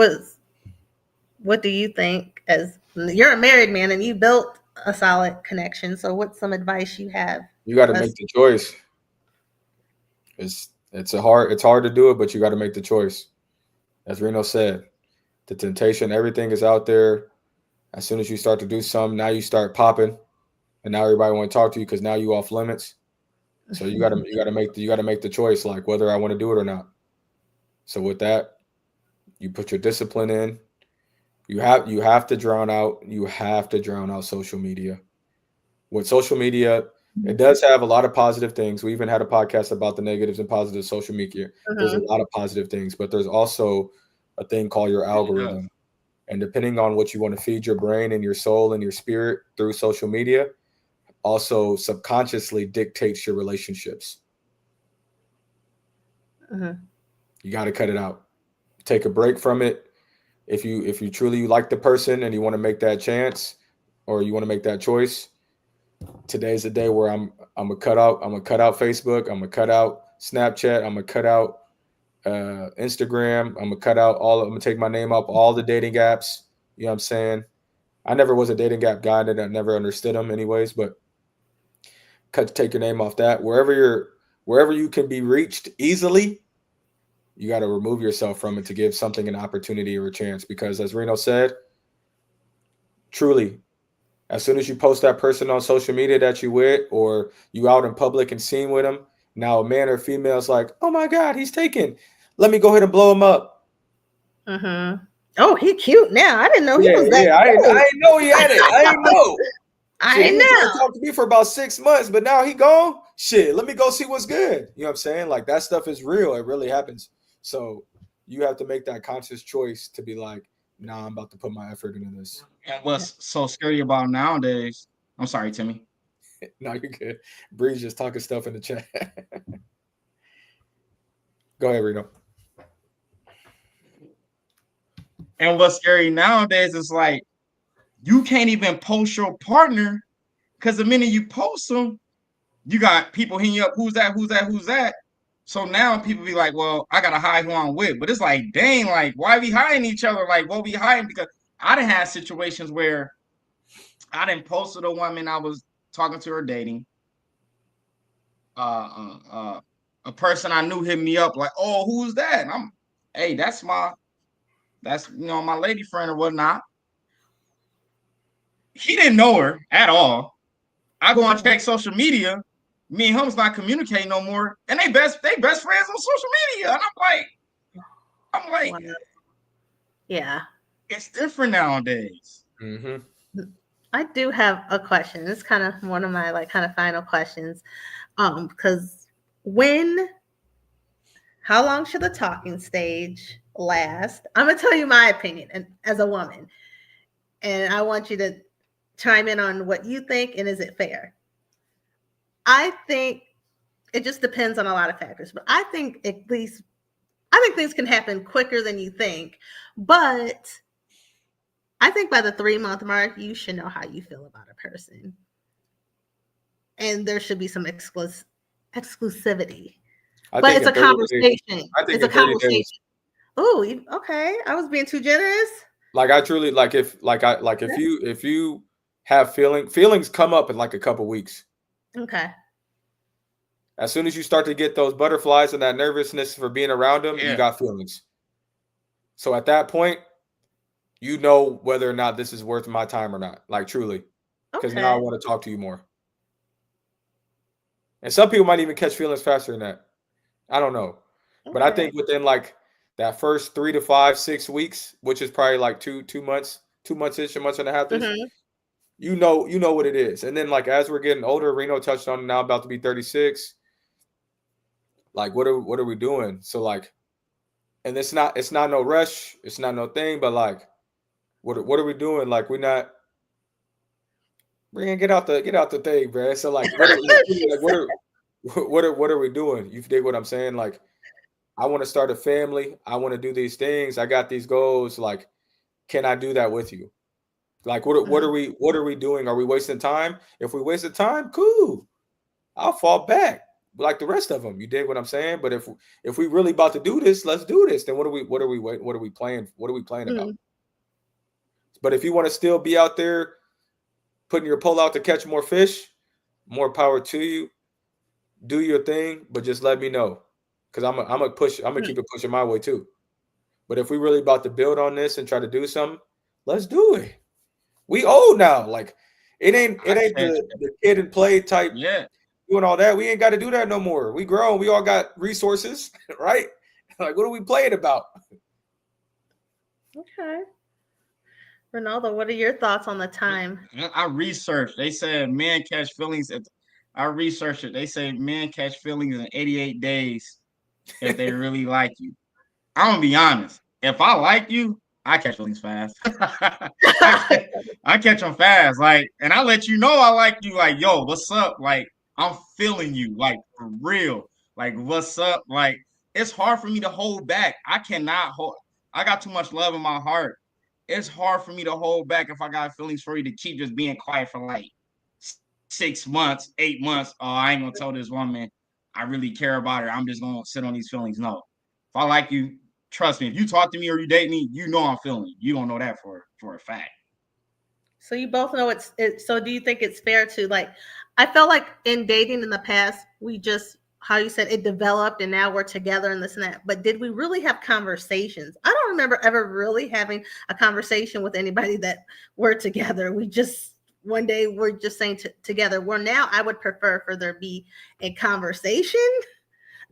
do you think, as you're a married man and you built a solid connection? So what's some advice you have? You got to make the choice. It's hard to do it, but you got to make the choice. As Reno said, the temptation, everything is out there. As soon as you start to do something, now you start popping, and now everybody want to talk to you because now you off limits. So you got to make the choice, like whether I want to do it or not. So with that, you put your discipline in. You have to drown out social media. With social media, it does have a lot of positive things. We even had a podcast about the negatives and positives of social media. There's a lot of positive things, but there's also a thing called your algorithm. And depending on what you want to feed your brain and your soul and your spirit through social media, also subconsciously dictates your relationships. You got to cut it out. Take a break from it. If you truly like the person and you want to make that chance or you want to make that choice, today's the day where I'm gonna cut out Facebook, I'm gonna cut out Snapchat, I'm gonna cut out Instagram, I'm gonna take my name off all the dating apps. You know what I'm saying? I never was a dating app guy, and I never understood them anyways, but take your name off that. Wherever you can be reached easily, you got to remove yourself from it to give something an opportunity or a chance. Because as Reno said, truly, as soon as you post that person on social media that you with, or you out in public and seen with them, now a man or female is like, oh my God, he's taken. Let me go ahead and blow him up. Oh, he cute now. I didn't know he was that. Yeah, I didn't know he had it. I didn't know. I didn't know. He talked to me for about 6 months, but now he gone. Shit, let me go see what's good. You know what I'm saying? Like that stuff is real. It really happens. So you have to make that conscious choice to be like, nah, I'm about to put my effort into this. And what's so scary about nowadays? I'm sorry, Timmy. No, you're good. Bree's just talking stuff in the chat. Go ahead, Reno. And what's scary nowadays is like you can't even post your partner because the minute you post them, you got people hitting you up. Who's that? Who's that? Who's that? So now people be like, well, I gotta hide who I'm with. But it's like, dang, like, why we hiding each other? Like, what we hiding? Because I done had situations where I done posted a woman I was talking to or dating. A person I knew hit me up like, oh, who's that? And I'm, hey, that's my lady friend or whatnot. He didn't know her at all. I go on check social media. Me and him's not communicating no more, and they best friends on social media. And I'm like, yeah, it's different nowadays. I do have a question. It's kind of one of my like kind of final questions. Because how long should the talking stage last? I'm gonna tell you my opinion and as a woman, and I want you to chime in on what you think and is it fair? I think it just depends on a lot of factors, but I think things can happen quicker than you think. But I think by the 3-month mark, you should know how you feel about a person. And there should be some exclusivity. I But think it's in a 30 days. conversation. I think It's a in 30 conversation. days. Oh, okay. I was being too generous. Like I truly if you have feelings come up in like a couple weeks. Okay. As soon as you start to get those butterflies and that nervousness for being around them, you got feelings. So at that point, you know whether or not this is worth my time or not. Like truly. Because now I want to talk to you more. And some people might even catch feelings faster than that. I don't know. But I think within like that first 3 to 5, 6 weeks, which is probably like 2 months, 2 months-ish, a month and a half, you know what it is. And then like as we're getting older, Reno touched on it, now about to be 36. Like what are we doing? So like, and it's not no rush, it's not no thing, but like what are we doing? Like we gonna get out the thing, bro. So like what are we doing? You dig what I'm saying? Like I want to start a family. I want to do these things. I got these goals. Like, can I do that with you? Like, what are we doing? Are we wasting time? If we wasted time, cool. I'll fall back like the rest of them. You dig what I'm saying? But if we really about to do this, let's do this. Then what are we playing? What are we playing about? But if you want to still be out there putting your pole out to catch more fish, more power to you. Do your thing, but just let me know. Because I'm gonna keep it pushing my way too. But if we really about to build on this and try to do something, let's do it. We old now. Like it ain't the kid and play type doing all that. We ain't got to do that no more. We grown. We all got resources, right? Like what are we playing about? Okay. Renaldo, what are your thoughts on the time? I researched. They said men catch feelings I researched it. They say men catch feelings in 88 days if they really like you. I'm gonna be honest. If I like you, I catch feelings fast. I catch them fast. Like, and I let you know I like you. Like, yo, what's up? Like, I'm feeling you. Like, for real. Like, what's up? Like, it's hard for me to hold back. I cannot hold. I got too much love in my heart. It's hard for me to hold back if I got feelings for you to keep just being quiet for like 6 months, 8 months. Oh, I ain't gonna tell this woman I really care about her. I'm just gonna sit on these feelings. No. If I like you, trust me, if you talk to me or you date me, you know I'm feeling you. You don't know that for a fact. So you both know so do you think it's fair to like, I felt like in dating in the past, we just, how you said it developed and now we're together and this and that. But did we really have conversations? I don't remember ever really having a conversation with anybody that we're together. We just, one day we're just saying together. Well, now I would prefer for there be a conversation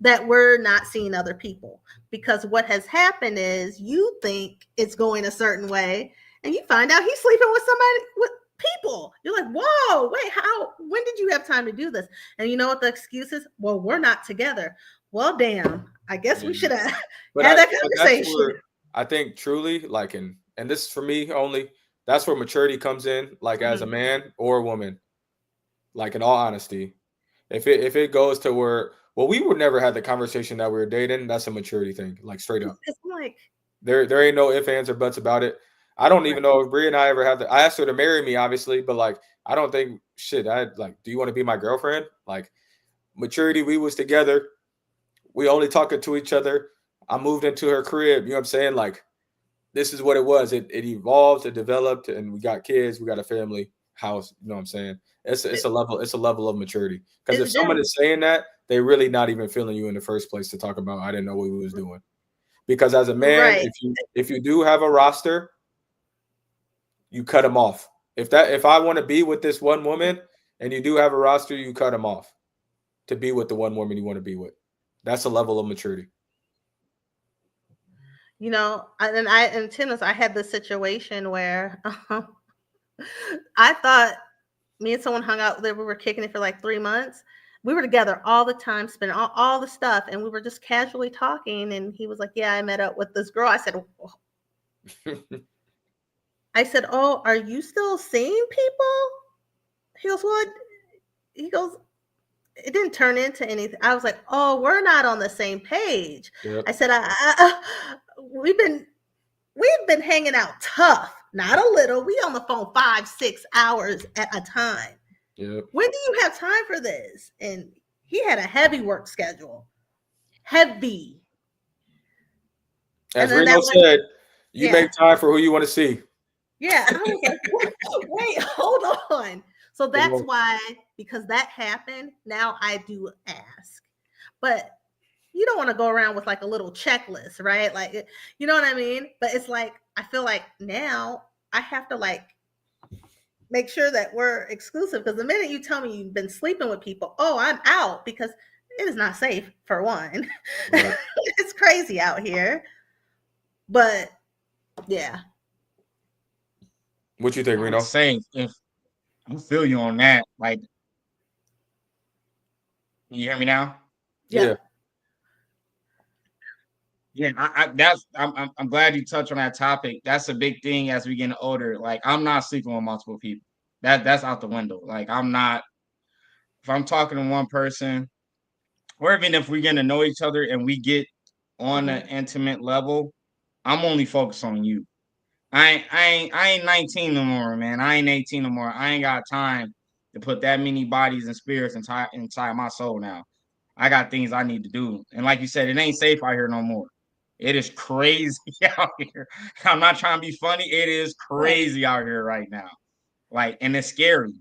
that we're not seeing other people, because what has happened is you think it's going a certain way and you find out he's sleeping with somebody, with people. You're like, whoa, wait, when did you have time to do this? And you know what the excuse is? Well, we're not together. Well, damn, I guess we should have had that conversation. I think truly, like, and this is for me only, that's where maturity comes in, like as a man or a woman, like in all honesty. If it goes to where, well, we would never have the conversation that we were dating, that's a maturity thing, like straight up. It's like there ain't no ifs, ands, or buts about it. I don't even know if Bria and I ever had I asked her to marry me, obviously, but like I don't think I like, do you want to be my girlfriend? Like maturity, we was together. We only talking to each other. I moved into her crib, you know what I'm saying? Like this is what it was. It evolved, it developed, and we got kids, we got a family, house, you know what I'm saying? It's a level of maturity. Because if someone is saying that, they really not even feeling you in the first place to talk about I didn't know what we was doing. Because as a man, right. if you do have a roster, you cut them off. If I want to be with this one woman and you do have a roster, you cut them off to be with the one woman you want to be with. That's a level of maturity. You know, and Tennis, I had this situation where I thought me and someone hung out there. We were kicking it for like 3 months. We were together all the time, spending all the stuff, and we were just casually talking. And he was like, "Yeah, I met up with this girl." I said, "Oh, are you still seeing people?" He goes, "What?" He goes, "It didn't turn into anything." I was like, "Oh, we're not on the same page." Yep. I said, we've been hanging out tough, not a little. We on the phone 5-6 hours at a time. Yep. When do you have time for this?" And he had a heavy work schedule, heavy. As And then Reno that said, you yeah, make time for who you want to see. yeah. I was like, wait, hold on. So that's why, because that happened, now I do ask. But you don't want to go around with like a little checklist, right? Like, you know what I mean? But it's like, I feel like now I have to like make sure that we're exclusive, because the minute you tell me you've been sleeping with people, oh, I'm out, because it is not safe for one. Right. It's crazy out here. But yeah. What you think, I would Reno? say if I feel you on that. Like, can you hear me now? Yeah. Yeah, I'm glad you touched on that topic. That's a big thing as we get older. Like, I'm not sleeping with multiple people. That's out the window. Like, I'm not. If I'm talking to one person, or even if we get to know each other and we get on an intimate level, I'm only focused on you. I ain't 19 no more, man. I ain't 18 no more. I ain't got time to put that many bodies and spirits inside my soul now. I got things I need to do. And like you said, it ain't safe out here no more. It is crazy out here. I'm not trying to be funny. It is Right. crazy out here right now. Like, and it's scary.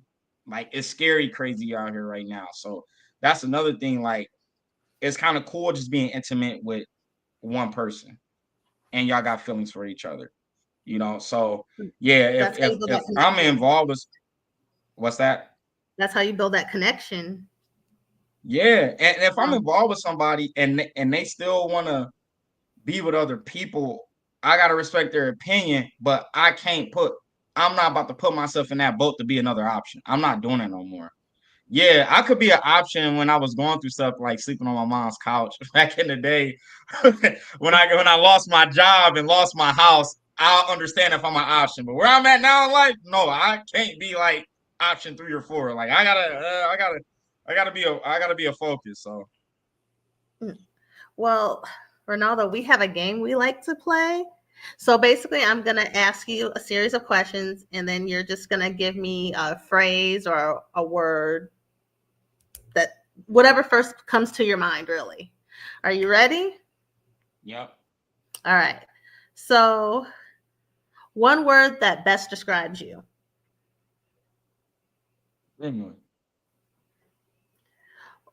Like, it's scary crazy out here right now. So that's another thing. Like, it's kind of cool just being intimate with one person and y'all got feelings for each other. You know, so yeah, That's how you build if that I'm connection. involved with what's that? That's how you build that connection. Yeah, and if I'm involved with somebody and they still want to be with other people, I gotta respect their opinion, but I'm not about to put myself in that boat to be another option. I'm not doing it no more. Yeah, I could be an option when I was going through stuff like sleeping on my mom's couch back in the day. when I lost my job and lost my house, I'll understand if I'm an option. But where I'm at now in life, no, I can't be like option 3 or 4. Like I gotta be a focus. So Well, Ronaldo, we have a game we like to play. So basically, I'm going to ask you a series of questions, and then you're just going to give me a phrase or a word, that whatever first comes to your mind, really. Are you ready? yep. All right. So, one word that best describes you. Anyway.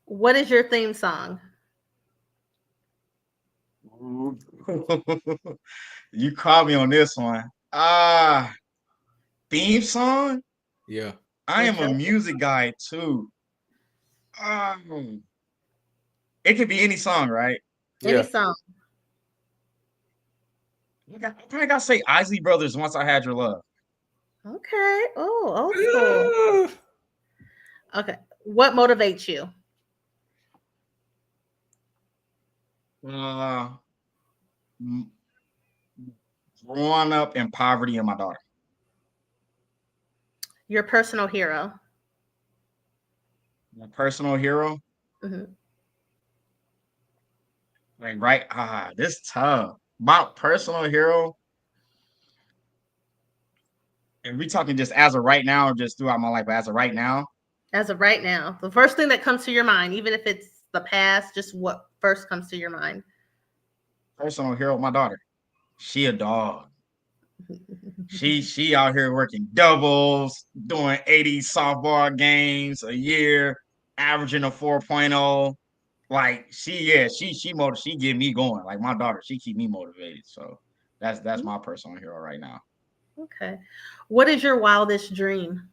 What is your theme song? You caught me on this one. Theme song? Yeah. I am Okay. a music guy too. It could be any song, right? Any Yeah. song. I probably gotta say Isley Brothers Once I Had Your Love. Okay. Oh, old school. Okay. What motivates you? Uh, growing up in poverty and my daughter. Your personal hero. My personal hero. Mm-hmm. Like right, this tough. My personal hero. And we talking just as of right now or just throughout my life, but as of right now. As of right now, the first thing that comes to your mind, even if it's the past, just what first comes to your mind. Personal hero, my daughter. She a dog. She out here working doubles, doing 80 softball games a year, averaging a 4.0. Like she get me going. Like my daughter, she keep me motivated. So that's my personal hero right now. Okay. What is your wildest dream?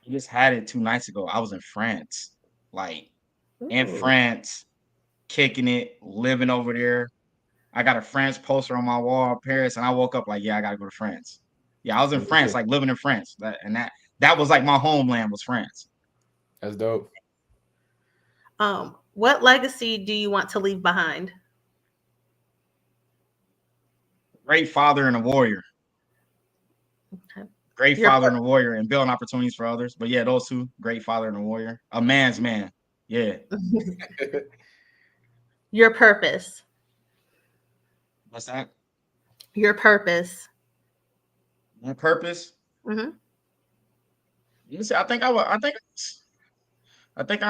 I just had it 2 nights ago. I was in France. Like in Ooh. France, kicking it, living over there. I got a France poster on my wall in Paris, and I woke up like, yeah, I gotta go to France. Yeah, I was in France, like living in France. That was like my homeland was France. That's dope. What legacy do you want to leave behind? Great father and a warrior. Okay. Great father and a warrior, and building opportunities for others. But yeah, those two, great father and a warrior. A man's man. Yeah. Your purpose. What's that? Your purpose. My purpose? Mm-hmm. You see, I think I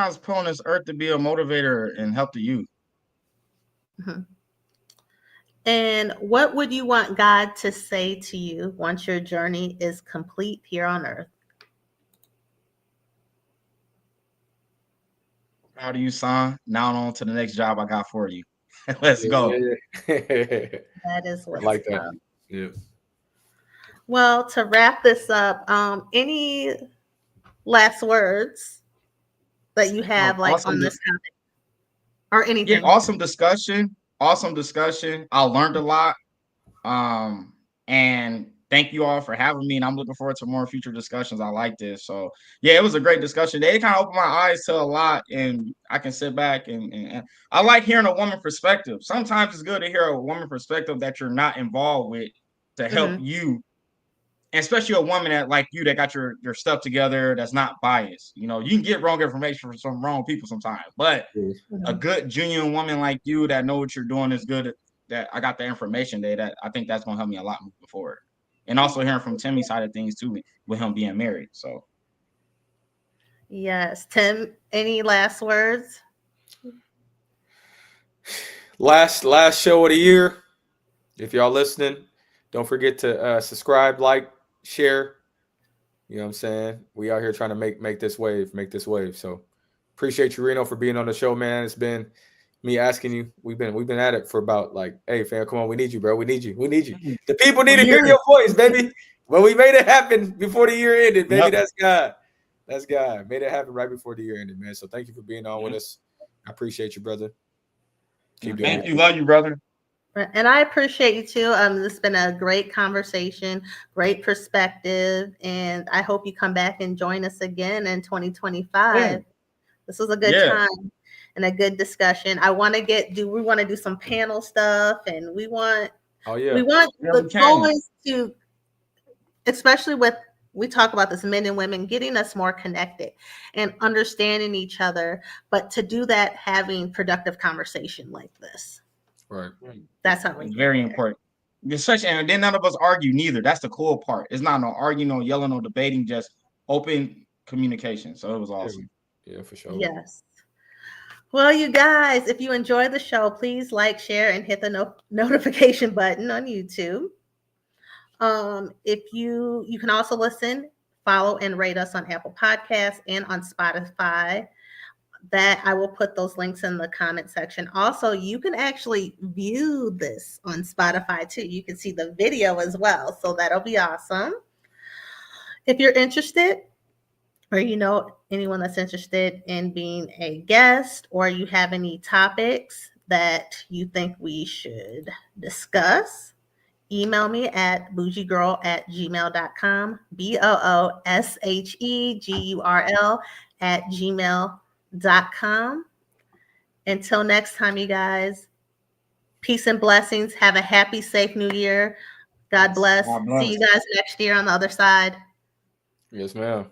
was put on this earth to be a motivator and help the youth. Mm-hmm. And what would you want God to say to you once your journey is complete here on earth? Proud of you, son. Now on to the next job I got for you. Let's go. That is what's I like that. up. Yeah. Well, to wrap this up, any last words that you have awesome on this topic or anything? Yeah, awesome discussion. I learned a lot. And thank you all for having me. And I'm looking forward to more future discussions. I like this. So yeah, it was a great discussion. It kind of opened my eyes to a lot, and I can sit back and I like hearing a woman perspective. Sometimes it's good to hear a woman perspective that you're not involved with to help you. And especially a woman that like you that got your stuff together, that's not biased. You know, you can get wrong information from some wrong people sometimes, but a good, genuine woman like you that know what you're doing is good. That I got the information there, that I think that's going to help me a lot moving forward. And also hearing from Timmy's side of things too, with him being married. So yes, Tim, any last words? Last show of the year. If y'all listening, don't forget to subscribe, like, share. You know what I'm saying? We out here trying to make this wave. So appreciate you, Reno, for being on the show, man. It's been me asking you. We've been at it for about like, hey, fam, come on, we need you, bro. We need you. The people need to hear your voice, baby. Well, we made it happen before the year ended, baby. That's God. Made it happen right before the year ended, man. So thank you for being on with us. I appreciate you, brother. Thank you. Love you, brother. And I appreciate you too. This has been a great conversation, great perspective, and I hope you come back and join us again in 2025. Yeah. This was a good time and a good discussion. We want to do some panel stuff, and we want the goal is to, especially we talk about this, men and women, getting us more connected and understanding each other, but to do that, having productive conversation like this. Right. That's how it's very important. Especially, and then none of us argue neither. That's the cool part. It's not no arguing, no yelling, no debating, just open communication. So it was awesome. Yeah, for sure. Yes. Well, you guys, if you enjoy the show, please like, share, and hit the notification button on YouTube. If you can also listen, follow, and rate us on Apple Podcasts and on Spotify. That I will put those links in the comment section. Also, you can actually view this on Spotify too. You can see the video as well. So that'll be awesome. If you're interested, or you know anyone that's interested in being a guest, or you have any topics that you think we should discuss, email me at bougiegirl@gmail.com, BOOSHEGURL@gmail.com. Until next time, you guys, peace and blessings. Have a happy, safe new year. God bless. See you guys next year on the other side. Yes, ma'am.